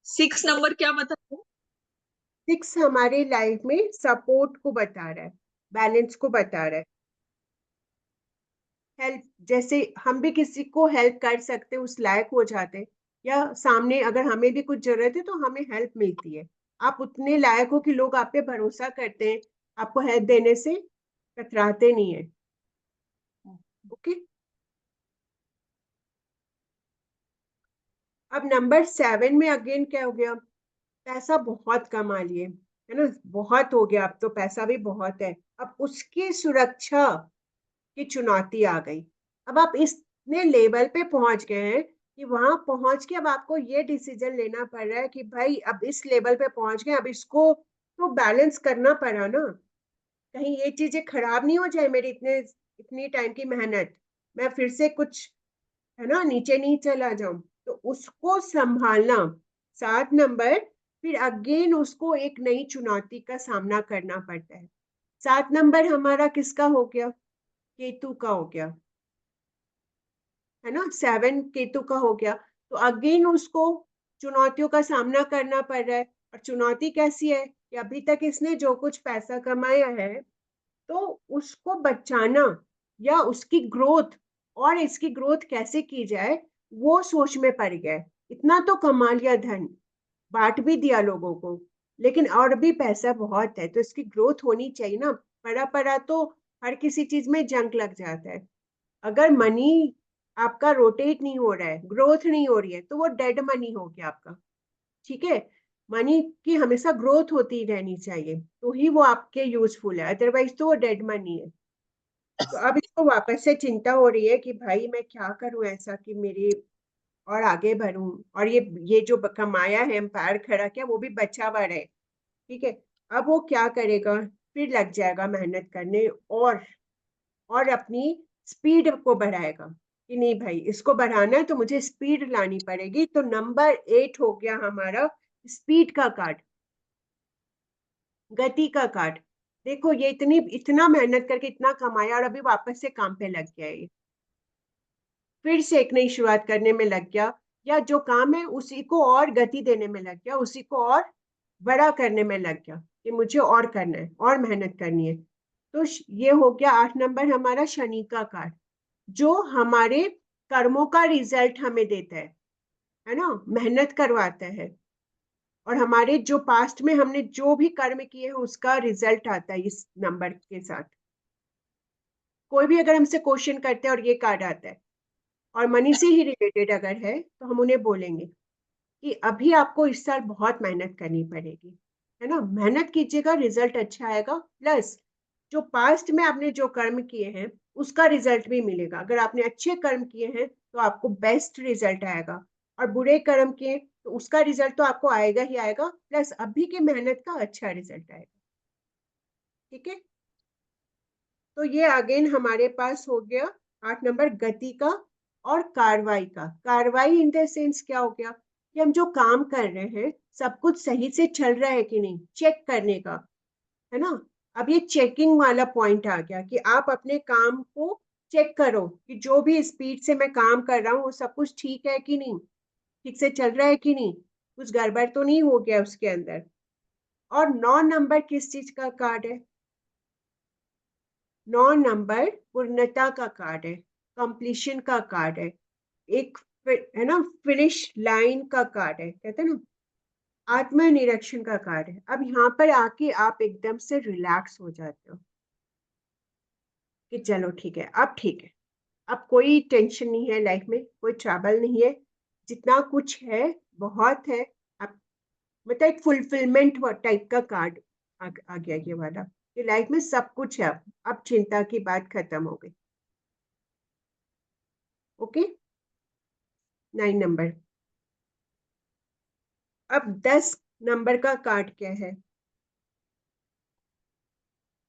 6 नंबर क्या बता? 6 हमारे लाइफ में सपोर्ट को बता रहा है, बैलेंस को बता रहा है, हेल्प, जैसे हम भी किसी को हेल्प कर सकते, उस लायक हो जाते, या सामने अगर हमें भी कुछ जरूरत है तो हमें हेल्प मिलती है। आप उतने लायक हो कि लोग आप पे भरोसा करते हैं, आपको हेल्प देने से कतराते नहीं है। ओके, अब नंबर 7 में अगेन क्या हो गया, पैसा बहुत कमा लिए, है ना, बहुत हो गया, अब तो पैसा भी बहुत है, अब उसकी सुरक्षा की चुनौती आ गई। अब आप इतने लेवल पे पहुंच गए हैं कि वहां पहुंच के अब आपको ये डिसीजन लेना पड़ रहा है कि भाई अब इस लेवल पे पहुंच गए, अब इसको तो बैलेंस करना पड़ा ना, कहीं ये चीजें खराब नहीं हो जाए मेरी इतनी टाइम की मेहनत, मैं फिर से कुछ, है ना, नीचे नहीं चला जाऊं, तो उसको संभालना। 7 नंबर, फिर अगेन उसको एक नई चुनौती का सामना करना पड़ता है। 7 नंबर हमारा किसका हो गया? केतु का हो गया, है ना, 7 केतु का हो गया। तो अगेन उसको चुनौतियों का सामना करना पड़ रहा है। और चुनौती कैसी है कि अभी तक इसने जो कुछ पैसा कमाया है, तो उसको बचाना या उसकी ग्रोथ, और इसकी ग्रोथ कैसे की जाए, वो सोच में पड़ गया है। इतना तो कमा लिया धन, बांट भी दिया लोगों को, लेकिन और भी पैसा बहुत है, तो इसकी ग्रोथ होनी चाहिए ना। पड़ा पड़ा तो हर किसी चीज में जंक लग जाता है। अगर मनी आपका रोटेट नहीं हो रहा है, ग्रोथ नहीं हो रही है, तो वो डेड मनी हो गया आपका। ठीक है, मनी की हमेशा ग्रोथ होती रहनी चाहिए, तो ही वो आपके यूजफुल है, अदरवाइज तो वो डेड मनी है। तो अब इसको वापस से चिंता हो रही है कि भाई मैं क्या करूं ऐसा कि मेरी और आगे बढ़ूं, और ये जो कमाया है, एम्पायर खड़ा किया, वो भी बचा हुआ रहे। ठीक है, अब वो क्या करेगा, फिर लग जाएगा मेहनत करने, और अपनी स्पीड को बढ़ाएगा कि नहीं भाई इसको बढ़ाना है तो मुझे स्पीड लानी पड़ेगी। तो नंबर 8 हो गया हमारा स्पीड का कार्ड, गति का कार्ड। देखो ये इतना मेहनत करके इतना कमाया और अभी वापस से काम पे लग गया, ये फिर से एक नई शुरुआत करने में लग गया, या जो काम है उसी को और गति देने में लग गया, उसी को और बड़ा करने में लग गया कि मुझे और करना है और मेहनत करनी है। तो ये हो गया 8 नंबर हमारा शनि का कार्ड, जो हमारे कर्मों का रिजल्ट हमें देता है ना, मेहनत करवाता है, और हमारे जो पास्ट में हमने जो भी कर्म किए हैं उसका रिजल्ट आता है इस नंबर के साथ। कोई भी अगर हमसे क्वेश्चन करते हैं और ये कार्ड आता है और मनी से ही रिलेटेड अगर है, तो हम उन्हें बोलेंगे कि अभी आपको इस साल बहुत मेहनत करनी पड़ेगी, है ना, मेहनत कीजिएगा, रिजल्ट अच्छा आएगा, प्लस जो पास्ट में आपने जो कर्म किए हैं उसका रिजल्ट भी मिलेगा। अगर आपने अच्छे कर्म किए हैं तो आपको बेस्ट रिजल्ट आएगा, और बुरे कर्म किए तो उसका रिजल्ट तो आपको आएगा ही आएगा, प्लस अभी की मेहनत का अच्छा रिजल्ट आएगा। ठीक है, तो ये अगेन हमारे पास हो गया 8 नंबर गति का और कार्रवाई का। कार्रवाई इन द सेंस क्या हो गया कि हम जो काम कर रहे हैं सब कुछ सही से चल रहा है कि नहीं, चेक करने का, है ना। अब ये चेकिंग वाला पॉइंट आ गया कि आप अपने काम को चेक करो कि जो भी स्पीड से मैं काम कर रहा हूँ वो सब कुछ ठीक है कि नहीं, ठीक से चल रहा है कि नहीं, कुछ गड़बड़ तो नहीं हो गया उसके अंदर। और 9 नंबर किस चीज का कार्ड है? 9 नंबर पूर्णता का कार्ड है, कंप्लीशन का कार्ड है, एक है ना, फिनिश लाइन का कार्ड है, कहते हैं ना, आत्मनिरीक्षण का कार्ड है। अब यहाँ पर आके आप एकदम से रिलैक्स हो जाते हो कि चलो ठीक है, अब ठीक है, अब कोई टेंशन नहीं है लाइफ में, कोई ट्रबल नहीं है, जितना कुछ है बहुत है। अब मतलब एक फुलफिलमेंट टाइप का कार्ड आ गया ये वाला, कि लाइफ में सब कुछ है, अब चिंता की बात खत्म हो गई। Okay, 9 number. अब 10 नंबर का कार्ड क्या है?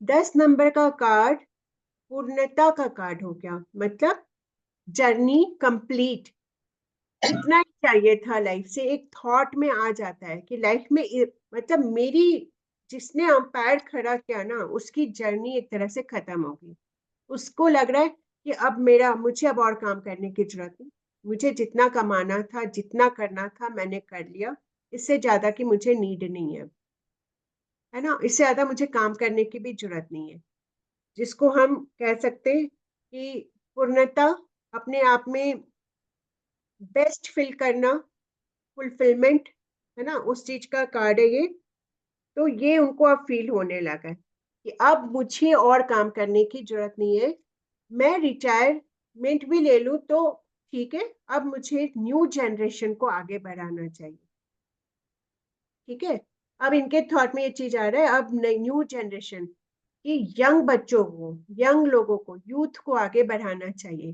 10 नंबर का कार्ड पूर्णता का कार्ड हो गया, मतलब जर्नी कंप्लीट, इतना ही चाहिए था लाइफ से। एक थॉट में आ जाता है कि लाइफ में मतलब मेरी, जिसने अंपायर खड़ा किया ना, उसकी जर्नी एक तरह से खत्म हो गई। उसको लग रहा है कि अब मुझे अब और काम करने की जरूरत नहीं, मुझे जितना कमाना था, जितना करना था मैंने कर लिया, इससे ज्यादा की मुझे नीड नहीं है ना, इससे ज्यादा मुझे काम करने की भी जरूरत नहीं है। जिसको हम कह सकते हैं कि पूर्णता, अपने आप में बेस्ट फील करना, फुलफिलमेंट, है ना, उस चीज का कार्ड है ये। तो ये उनको अब फील होने लगा है कि अब मुझे और काम करने की जरूरत नहीं है, मैं रिटायरमेंट भी ले लूं तो ठीक है, अब मुझे न्यू जनरेशन को आगे बढ़ाना चाहिए। ठीक है, अब इनके थॉट में ये चीज आ रहा है, अब न्यू जनरेशन कि यंग बच्चों को, यंग लोगों को, यूथ को आगे बढ़ाना चाहिए।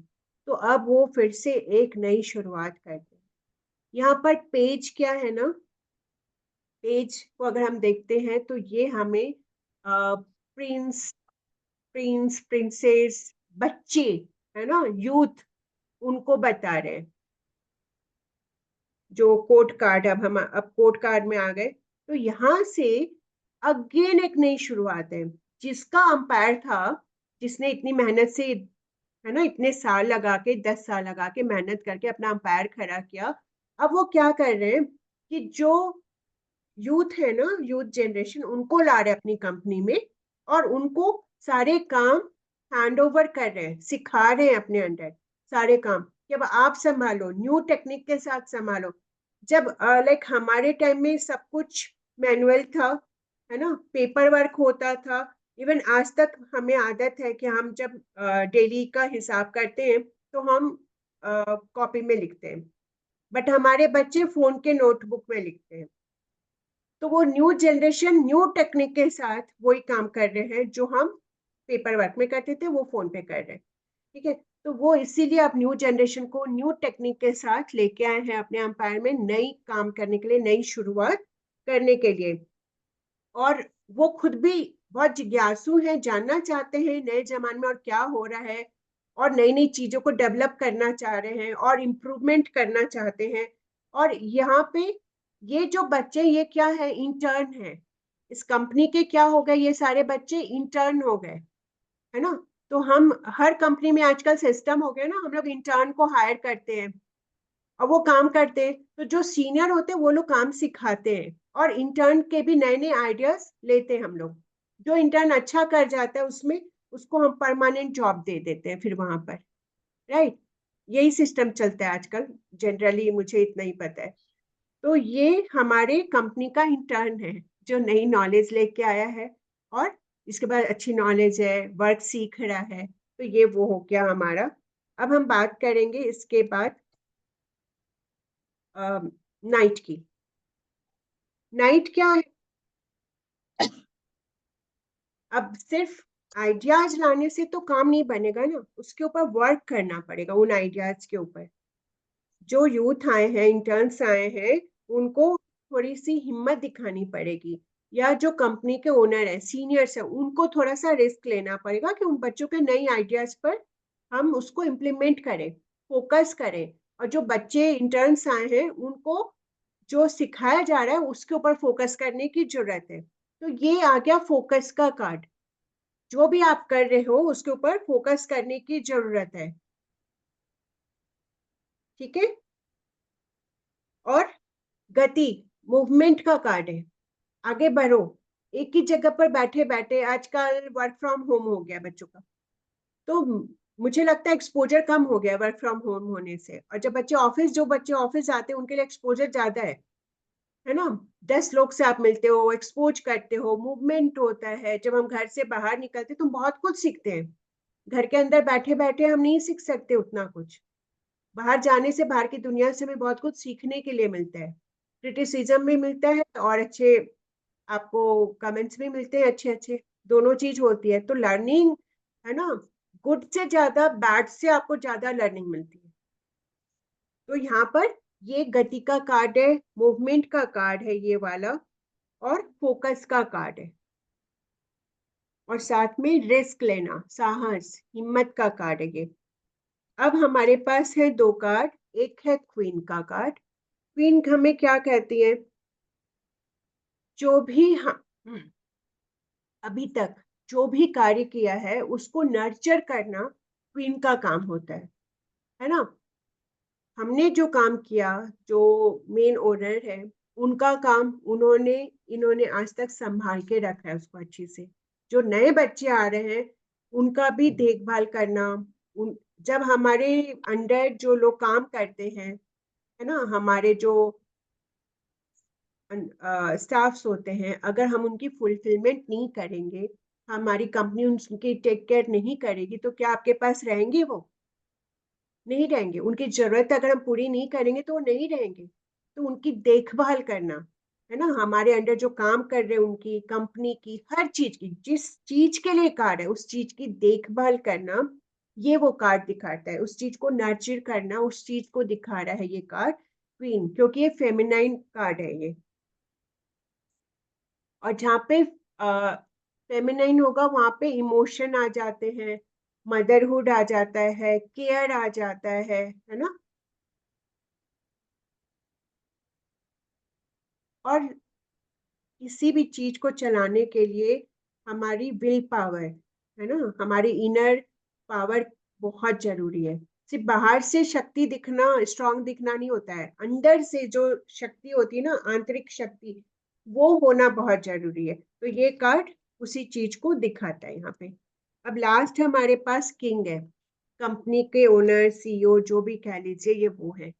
तो अब वो फिर से एक नई शुरुआत करते हैं। यहाँ पर पेज क्या है ना, पेज को अगर हम देखते हैं तो ये हमें प्रिंस, प्रिंसेस, बच्चे, है ना, यूथ, उनको बता रहे हैं। जो कोर्ट कार्ड, अब कोर्ट कार्ड में आ गए, तो यहाँ से अगेन एक नई शुरुआत है। जिसका अंपायर था, जिसने इतनी मेहनत से, है ना, इतने साल लगा के, 10 साल लगा के मेहनत करके अपना अंपायर खड़ा किया, अब वो क्या कर रहे हैं कि जो यूथ है ना, यूथ जनरेशन, उनको ला रहे अपनी कंपनी में और उनको सारे काम हैंड ओवर कर रहे हैं, सिखा रहे हैं अपने अंडर सारे काम कि अब आप संभालो, न्यू टेक्निक के साथ संभालो। जब लाइक हमारे टाइम में सब कुछ मैनुअल था, है ना, पेपर वर्क होता था। इवन आज तक हमें आदत है कि हम जब डेली का हिसाब करते हैं तो हम कॉपी में लिखते हैं, बट हमारे बच्चे फोन के नोटबुक में लिखते हैं। तो वो न्यू जनरेशन न्यू टेक्निक के साथ वही काम कर रहे हैं जो हम पेपर वर्क में करते थे, वो फोन पे कर रहे हैं। ठीक है, तो वो इसीलिए अब न्यू जनरेशन को न्यू टेक्निक के साथ लेके आए हैं अपने अंपायर में, नई काम करने के लिए, नई शुरुआत करने के लिए। और वो खुद भी बहुत जिज्ञासु हैं, जानना चाहते हैं नए जमाने में और क्या हो रहा है, और नई नई चीजों को डेवलप करना चाह रहे हैं और इम्प्रूवमेंट करना चाहते हैं। और यहाँ पे ये जो बच्चे, ये क्या है, इंटर्न है इस कंपनी के। क्या हो गए, ये सारे बच्चे इंटर्न हो गए, है ना। तो हम हर कंपनी में आजकल सिस्टम हो गया ना, हम लोग इंटर्न को हायर करते हैं और वो काम करते हैं, तो जो सीनियर होते हैं वो लोग काम सिखाते हैं और इंटर्न के भी नए नए आइडियाज लेते हैं हम लोग। जो इंटर्न अच्छा कर जाता है उसमें, उसको हम परमानेंट जॉब दे देते हैं फिर वहां पर, राइट। यही सिस्टम चलता है आजकल जनरली, मुझे इतना ही पता है। तो ये हमारे कंपनी का इंटर्न है जो नई नॉलेज लेके आया है और इसके बाद अच्छी नॉलेज है, वर्क सीख रहा है। तो ये वो हो गया हमारा। अब हम बात करेंगे इसके बाद नाइट की। नाइट क्या है? अब सिर्फ आइडियाज लाने से तो काम नहीं बनेगा ना, उसके ऊपर वर्क करना पड़ेगा, उन आइडियाज के ऊपर। जो यूथ आए हैं, इंटर्न्स आए हैं, उनको थोड़ी सी हिम्मत दिखानी पड़ेगी या जो कंपनी के ओनर है, सीनियर्स है, उनको थोड़ा सा रिस्क लेना पड़ेगा कि उन बच्चों के नई आइडियाज पर हम उसको इम्प्लीमेंट करें, फोकस करें। और जो बच्चे इंटर्न्स आए हैं उनको जो सिखाया जा रहा है उसके ऊपर फोकस करने की जरूरत है। तो ये आ गया फोकस का कार्ड। जो भी आप कर रहे हो उसके ऊपर फोकस करने की जरूरत है, ठीक है। और गति, मूवमेंट का कार्ड है, आगे बढ़ो। एक ही जगह पर बैठे बैठे, आजकल वर्क फ्रॉम होम हो गया बच्चों का, तो मुझे लगता है एक्सपोजर कम हो गया वर्क फ्रॉम होम होने से। और जब जो बच्चे ऑफिस आते हैं उनके लिए एक्सपोजर ज्यादा है ना। 10 लोग से आप मिलते हो, एक्सपोज करते हो, मूवमेंट होता है। जब हम घर से बाहर निकलते तो हम बहुत कुछ सीखते हैं। घर के अंदर बैठे बैठे हम नहीं सीख सकते उतना कुछ। बाहर जाने से, बाहर की दुनिया से हमें बहुत कुछ सीखने के लिए मिलता है, क्रिटिसिज्म भी मिलता है और अच्छे आपको कमेंट्स भी मिलते हैं, अच्छे अच्छे, दोनों चीज होती है। तो लर्निंग है ना, गुड से ज्यादा बैड से आपको ज्यादा लर्निंग मिलती है। तो यहाँ पर ये गति का कार्ड है, मूवमेंट का कार्ड है ये वाला, और फोकस का कार्ड है, और साथ में रिस्क लेना, साहस, हिम्मत का कार्ड है ये। अब हमारे पास है 2 कार्ड। एक है क्वीन का कार्ड। क्वीन हमें क्या कहती है, जो भी अभी तक जो भी कार्य किया है उसको नर्चर करना क्वीन का काम होता है ना। हमने जो काम किया, जो मेन ओनर है उनका काम इन्होंने आज तक संभाल के रखा है उसको अच्छे से। जो नए बच्चे आ रहे हैं उनका भी देखभाल करना। जब हमारे अंडर जो लोग काम करते हैं, है ना, हमारे जो स्टाफ्स होते हैं, अगर हम उनकी फुलफिलमेंट नहीं करेंगे, हमारी कंपनी उनकी टेक केयर नहीं करेगी, तो क्या आपके पास रहेंगे? वो नहीं रहेंगे। उनकी जरूरत अगर हम पूरी नहीं करेंगे तो वो नहीं रहेंगे। तो उनकी देखभाल करना, है ना, हमारे अंडर जो काम कर रहे हैं उनकी कंपनी की हर चीज की, जिस चीज के लिए कार्ड है उस चीज की देखभाल करना, ये वो कार्ड दिखाता है। उस चीज को नर्चर करना, उस चीज को दिखा रहा है ये कार्ड क्वीन, क्योंकि ये फेमिनाइन कार्ड है ये। और जहाँ पे फेमिनाइन होगा वहां पे इमोशन आ जाते हैं, मदरहुड आ जाता है, केयर आ जाता है ना। और किसी भी चीज को चलाने के लिए हमारी विल पावर, है ना, हमारी इनर पावर बहुत जरूरी है। सिर्फ बाहर से शक्ति दिखना, स्ट्रांग दिखना नहीं होता है, अंदर से जो शक्ति होती है ना, आंतरिक शक्ति, वो होना बहुत जरूरी है। तो ये कार्ड उसी चीज को दिखाता है यहाँ पे। अब लास्ट हमारे पास किंग है, कंपनी के ओनर, सीईओ, जो भी कह लीजिए, ये वो है।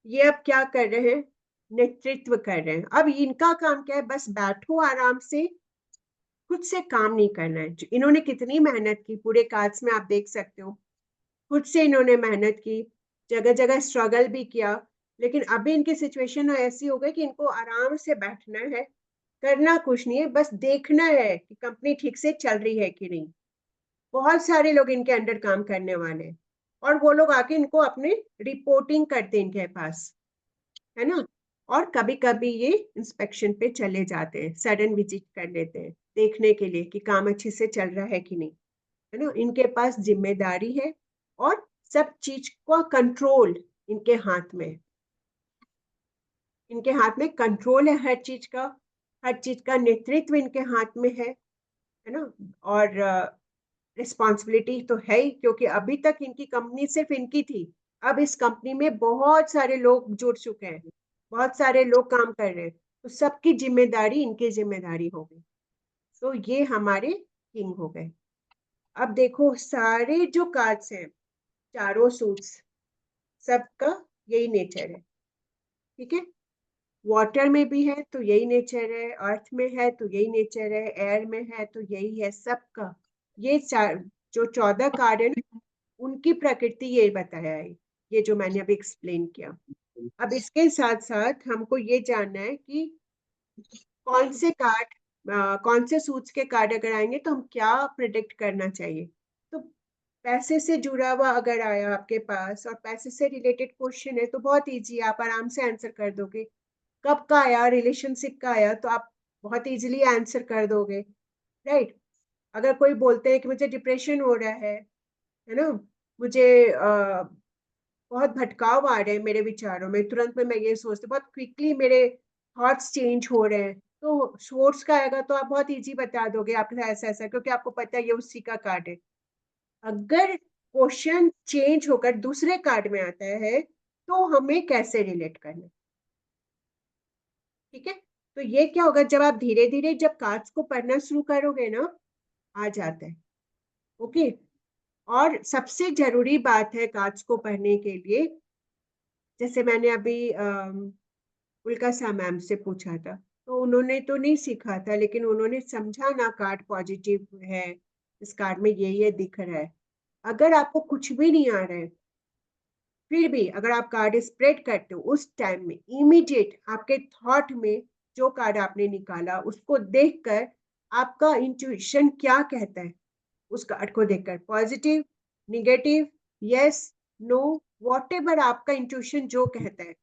ये अब क्या कर रहे हैं, नेतृत्व कर रहे हैं। अब इनका काम क्या है, बस बैठो आराम से, खुद से काम नहीं करना है। इन्होंने कितनी मेहनत की, पूरे कार्ड्स में आप देख सकते हो, खुद से इन्होंने मेहनत की, जगह जगह स्ट्रगल भी किया। लेकिन अभी इनकी सिचुएशन ऐसी हो गई कि इनको आराम से बैठना है, करना कुछ नहीं है, बस देखना है कि कंपनी ठीक से चल रही है कि नहीं। बहुत सारे लोग इनके अंडर काम करने वाले हैं, और वो लोग आके इनको अपने रिपोर्टिंग करते हैं इनके पास, है ना। और कभी कभी ये इंस्पेक्शन पे चले जाते हैं, सडन विजिट कर लेते हैं, देखने के लिए कि काम अच्छे से चल रहा है कि नहीं, है ना। इनके पास जिम्मेदारी है, और सब चीज का कंट्रोल इनके हाथ में, इनके हाथ में कंट्रोल है हर चीज का नेतृत्व इनके हाथ में है ना। और रिस्पॉन्सिबिलिटी तो है ही, क्योंकि अभी तक इनकी कंपनी सिर्फ इनकी थी। अब इस कंपनी में बहुत सारे लोग जुड़ चुके हैं, बहुत सारे लोग काम कर रहे हैं, तो सबकी जिम्मेदारी इनकी जिम्मेदारी हो गई। तो ये हमारे किंग हो गए। अब देखो, सारे जो कार्ड्स हैं, चारों सूट्स, सबका यही नेचर है, ठीक है। वाटर में भी है तो यही नेचर है, अर्थ में है तो यही नेचर है, एयर में है तो यही है, सबका। ये जो 14 कार्ड है ना, उनकी प्रकृति ये बताया है, ये जो मैंने अभी एक्सप्लेन किया। अब इसके साथ साथ हमको ये जानना है कि कौन से कार्ड, कौन से सूट्स के कार्ड अगर आएंगे तो हम क्या प्रिडिक्ट करना चाहिए। तो पैसे से जुड़ा हुआ अगर आया आपके पास और पैसे से रिलेटेड क्वेश्चन है तो बहुत इजी, आप आराम से आंसर कर दोगे। कब का आया, रिलेशनशिप का आया, तो आप बहुत इजीली आंसर कर दोगे, राइट। अगर कोई बोलते हैं कि मुझे डिप्रेशन हो रहा है ना, मुझे बहुत भटकाव आ रहे हैं मेरे विचारों में, तुरंत में मैं ये सोचती, बहुत क्विकली मेरे थॉट्स चेंज हो रहे हैं, तो सोर्स का आएगा तो आप बहुत इजी बता दोगे आपके साथ ऐसा ऐसा, क्योंकि आपको पता है ये उसी का कार्ड है। अगर क्वेश्चन चेंज होकर दूसरे कार्ड में आता है तो हमें कैसे रिलेट करना है, ठीक है। तो ये क्या होगा, जब आप धीरे धीरे जब कार्ड्स को पढ़ना शुरू करोगे ना, आ जाता है, ओके। और सबसे जरूरी बात है कार्ड्स को पढ़ने के लिए, जैसे मैंने अभी उल्का सा मैम से पूछा था, तो उन्होंने तो नहीं सीखा था, लेकिन उन्होंने समझा ना कार्ड पॉजिटिव है, इस कार्ड में ये दिख रहा है। अगर आपको कुछ भी नहीं आ रहा है, फिर भी अगर आप कार्ड स्प्रेड करते हो, उस टाइम में इमीडिएट आपके थॉट में जो कार्ड आपने निकाला उसको देखकर आपका इंट्यूशन क्या कहता है, उस कार्ड को देखकर positive, negative, yes, no, whatever आपका इंट्यूशन जो कहता है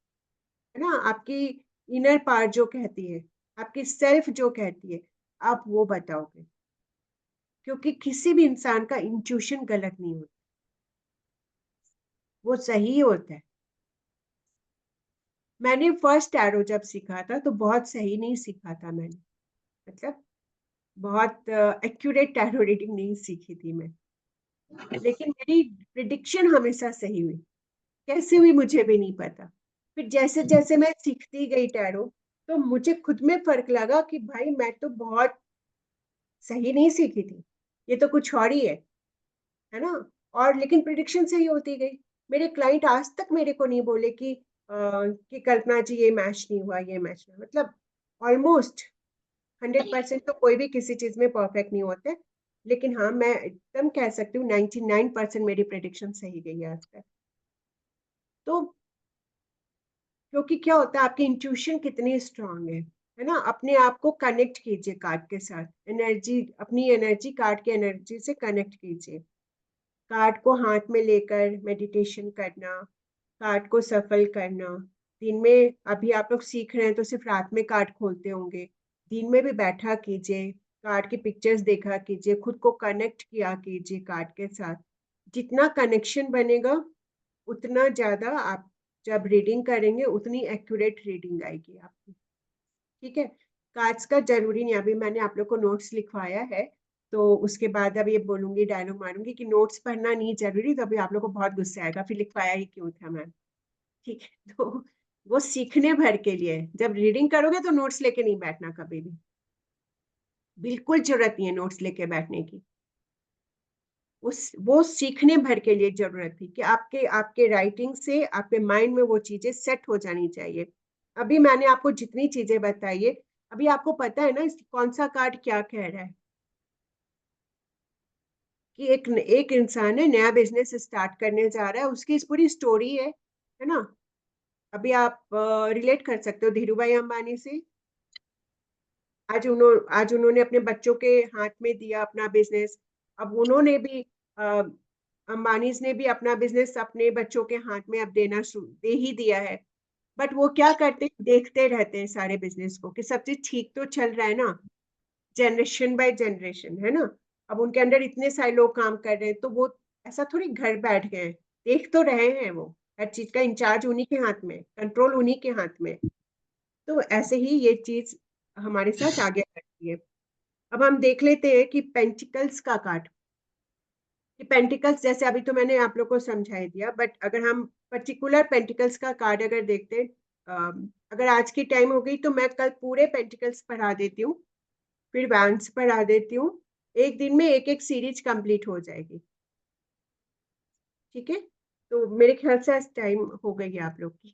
ना, आपकी इनर पार्ट जो कहती है, आपकी सेल्फ जो कहती है, आप वो बताओगे, क्योंकि किसी भी इंसान का इंट्यूशन गलत नहीं होता, वो सही होता है। मैंने फर्स्ट टैरो जब सीखा था तो बहुत सही नहीं सीखा था मैंने, मतलब बहुत एक्यूरेट टैरो रीडिंग नहीं सीखी थी मैं, लेकिन मेरी प्रिडिक्शन हमेशा सही हुई, कैसे हुई मुझे भी नहीं पता। फिर जैसे जैसे मैं सीखती गई टैरो, तो मुझे खुद में फर्क लगा कि भाई मैं तो बहुत सही नहीं सीखी थी, ये तो कुछ और ही है ना। और लेकिन प्रिडिक्शन सही होती गई। मेरे क्लाइंट आज तक मेरे को नहीं बोले कि कल्पना जी ये मैच नहीं हुआ, ये मैच नहीं, मतलब ऑलमोस्ट 100% तो कोई भी किसी चीज में परफेक्ट नहीं होते, लेकिन हाँ मैं एकदम कह सकती हूँ 99% मेरी प्रेडिक्शन सही गई है आज तक। तो क्योंकि क्या होता है, आपकी इंट्यूशन कितनी स्ट्रांग है ना। अपने आप को कनेक्ट कीजिए कार्ड के साथ, एनर्जी, अपनी एनर्जी कार्ड की एनर्जी से कनेक्ट कीजिए, कार्ड को हाथ में लेकर मेडिटेशन करना, कार्ड को सफल करना। दिन में अभी आप लोग सीख रहे हैं तो सिर्फ रात में कार्ड खोलते होंगे, दिन में भी बैठा कीजिए, कार्ड की पिक्चर्स देखा कीजिए, खुद को कनेक्ट किया कीजिए कार्ड के साथ। जितना कनेक्शन बनेगा उतना ज्यादा आप जब रीडिंग करेंगे उतनी एक्यूरेट रीडिंग आएगी आपकी, ठीक है। कार्ड्स का जरूरी नहीं, अभी मैंने आप लोग को नोट्स लिखवाया है, तो उसके बाद अब ये बोलूंगी, डायलॉग मारूंगी कि नोट्स पढ़ना नहीं जरूरी, तो अभी आप लोग को बहुत गुस्सा आएगा, फिर लिखवाया ही क्यों था मैम, ठीक है। तो वो सीखने भर के लिए, जब रीडिंग करोगे तो नोट्स लेके नहीं बैठना कभी भी, बिल्कुल जरूरत नहीं है नोट्स लेके बैठने की। वो सीखने भर के लिए जरूरत थी कि आपके आपके राइटिंग से आपके माइंड में वो चीजें सेट हो जानी चाहिए। अभी मैंने आपको जितनी चीजें बताई है, अभी आपको पता है ना कौन सा कार्ड क्या कह रहा है, कि एक इंसान है नया बिजनेस स्टार्ट करने जा रहा है, उसकी इस पूरी स्टोरी है ना। अभी आप रिलेट कर सकते हो धीरू भाई अंबानी से। आज उन्होंने अपने बच्चों के हाथ में दिया अपना बिजनेस। अब उन्होंने भी अंबानीज ने भी अपना बिजनेस अपने बच्चों के हाथ में अब दे ही दिया है। बट वो क्या करते हैं, देखते रहते हैं सारे बिजनेस को कि सब चीज ठीक तो चल रहा है ना, जनरेशन बाय जनरेशन, है ना। अब उनके अंडर इतने सारे लोग काम कर रहे हैं, तो वो ऐसा थोड़ी घर बैठ गए, देख तो रहे हैं, वो हर चीज का इंचार्ज उन्हीं के हाथ में, कंट्रोल उन्हीं के हाथ में। तो ऐसे ही ये चीज हमारे साथ आगे बढ़ती है। अब हम देख लेते हैं कि पेंटिकल्स का कार्ड, कि पेंटिकल्स जैसे अभी तो मैंने आप लोग को समझा ही दिया, बट अगर हम पर्टिकुलर पेंटिकल्स का कार्ड अगर देखते हैं, अगर आज की टाइम हो गई तो मैं कल पूरे पेंटिकल्स पढ़ा देती हूँ, फिर वैंस पढ़ा देती हूँ, एक दिन में एक एक सीरीज कंप्लीट हो जाएगी, ठीक है। तो मेरे ख्याल से आज टाइम हो गई है आप लोग की,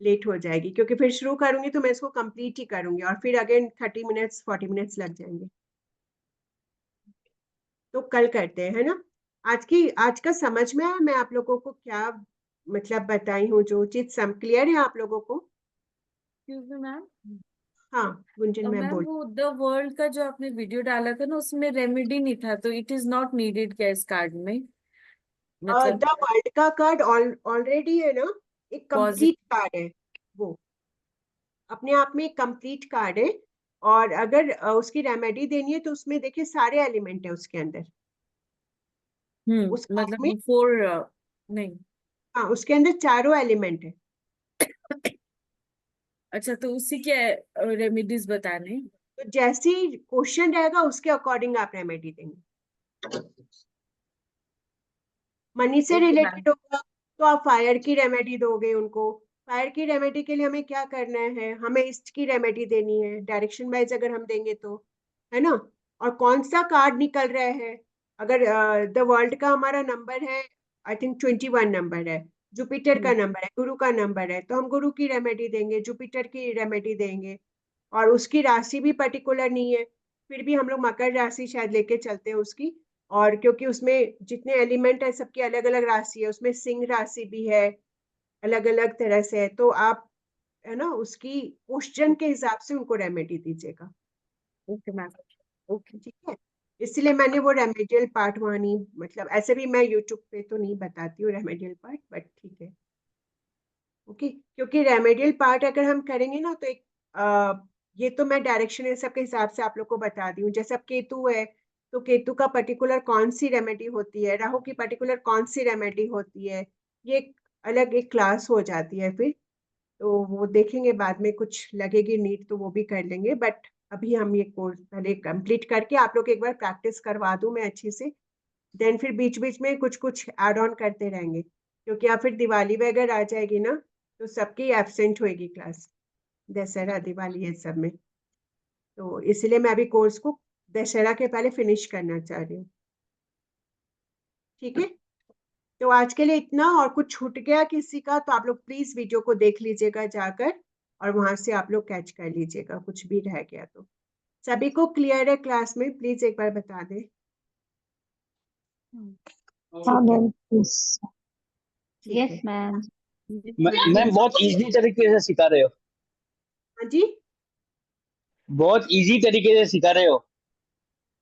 लेट हो जाएगी, क्योंकि फिर शुरू करूंगी तो मैं इसको कंप्लीट ही करूंगी, और फिर अगेन 30 मिनट्स 40 मिनट्स लग जाएंगे। तो कल करते हैं, है ना। आज का समझ में आया मैं आप लोगों को क्या मतलब बताई हूँ, जो चीज सम क्लियर है आप लोगों को। मैम, हाँ गुंजन मैम मैम बोल। वो द वर्ल्ड का जो आपने वीडियो डाला था ना, उसमें रेमेडी नहीं था, तो इट इज नॉट नीडेड क्या इस कार्ड में, मतलब द वर्ल्ड का कार्ड ऑलरेडी है ना, एक कंप्लीट कार्ड है वो, अपने आप में एक कंप्लीट कार्ड है, और अगर उसकी रेमेडी देनी है तो उसमें देखिए सारे एलिमेंट है उसके अंदर, उस कार्ड में। मतलब 4 नहीं। हाँ, उसके अंदर चारों एलिमेंट है। अच्छा, तो उसी के रेमेडीज बताने। तो जैसे ही क्वेश्चन रहेगा उसके अकॉर्डिंग आप रेमेडी देंगे। मनी से ओके मैम। रिलेटेड होगा तो आप फायर की रेमेडी दोगे उनको। फायर की रेमेडी के लिए हमें क्या करना है, हमें ईस्ट की रेमेडी देनी है, डायरेक्शन वाइज अगर हम देंगे तो, है ना। और कौन सा कार्ड निकल रहा है, अगर द वर्ल्ड का हमारा नंबर है, आई थिंक 21 नंबर है, जुपिटर का नंबर है, गुरु का नंबर है, तो हम गुरु की रेमेडी देंगे, जुपिटर की रेमेडी देंगे। और उसकी राशि भी पर्टिकुलर नहीं है, फिर भी हम लोग मकर राशि शायद लेके चलते हैं उसकी। और क्योंकि उसमें जितने एलिमेंट है सबकी अलग अलग राशि है, उसमें सिंह राशि भी है, अलग अलग तरह से है, तो आप, है ना, उसकी क्वेश्चन के हिसाब से उनको रेमेडी दीजिएगा। Okay ma'am. ओके। ठीक है, इसलिए मैंने वो रेमेडियल पार्ट वहाँ नहीं, मतलब ऐसे भी मैं यूट्यूब पे तो नहीं बताती हूँ रेमेडियल पार्ट, बट ठीक है। ओके, क्योंकि रेमेडियल पार्ट अगर हम करेंगे ना तो एक ये तो मैं डायरेक्शन सब के हिसाब से आप लोग को बता दी हूँ। जैसे अब केतु है तो केतु का पर्टिकुलर कौन सी रेमेडी होती है, राहु की पर्टिकुलर कौन सी रेमेडी होती है, ये अलग एक क्लास हो जाती है फिर। तो वो देखेंगे बाद में, कुछ लगेगी नीड तो वो भी कर लेंगे, बट अभी हम ये कोर्स पहले कंप्लीट करके आप लोग एक बार प्रैक्टिस करवा दूं मैं अच्छी से, देन फिर बीच बीच में कुछ कुछ ऐड ऑन करते रहेंगे, क्योंकि आप फिर दिवाली वगैरह आ जाएगी ना तो सबकी एब्सेंट होएगी क्लास, दशहरा दिवाली ये सब में। तो इसलिए मैं अभी कोर्स को दशहरा के पहले फिनिश करना चाह रही हूँ। ठीक है, तो आज के लिए इतना, और कुछ छूट गया किसी का तो आप लोग प्लीज वीडियो को देख लीजिएगा जाकर, और वहां से आप लोग कैच कर लीजिएगा कुछ भी रह गया तो। सभी को क्लियर है क्लास में, प्लीज एक बार बता दें। हाँ ठीक है, मैम। ठीक यस है। मैम। मैम बहुत इजी तरीके से सिखा रहे हो, हाँ जी, बहुत इजी तरीके से सिखा रहे हो।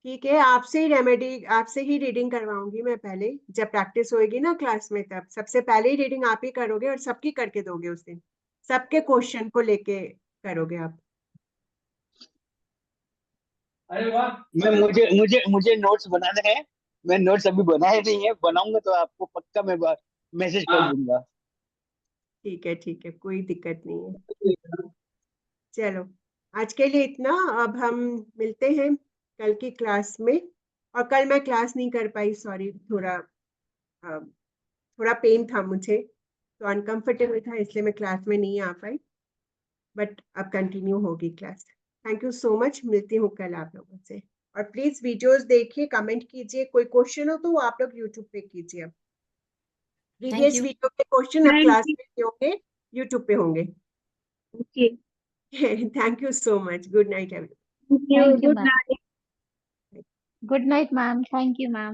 ठीक है, आपसे ही रेमेडी, आपसे ही रीडिंग करवाऊंगी मैं पहले, जब प्रैक्टिस होएगी ना क्लास में, तब सबसे पहले ही रीडिंग आप ही करोगे और सबकी करके दोगे उस दिन, सबके क्वेश्चन को लेके करोगे आप। मैं मुझे मुझे मुझे नोट्स बनाने हैं, मैं नोट्स अभी बनाए नहीं है, बनाऊंगा तो आपको पक्का मैं मैसेज कर दूंगा। ठीक है, कोई दिक्कत नहीं है। चलो, आज के लिए इतना। अब हम मिलते हैं कल की क्लास में। और कल मैं क्लास नहीं कर पाई, सॉरी, थोड़ा थोड़ा पेन था मुझे, तो अनकंफर्टेबल था, इसलिए मैं क्लास में नहीं आ पाई, बट अब कंटिन्यू होगी class. Thank you so much, मिलती हूँ कल आप लोगों से। और प्लीज वीडियोस देखिए, कमेंट कीजिए, कोई क्वेश्चन हो तो वो आप लोग यूट्यूब पे कीजिए। अब थैंक प्रीवियस यू। वीडियो के क्वेश्चन अब क्लास में नहीं होंगे, यूट्यूब पे होंगे। Okay. Thank you so much, good night everyone. Thank you ma'am. Good night ma'am. Thank you ma'am.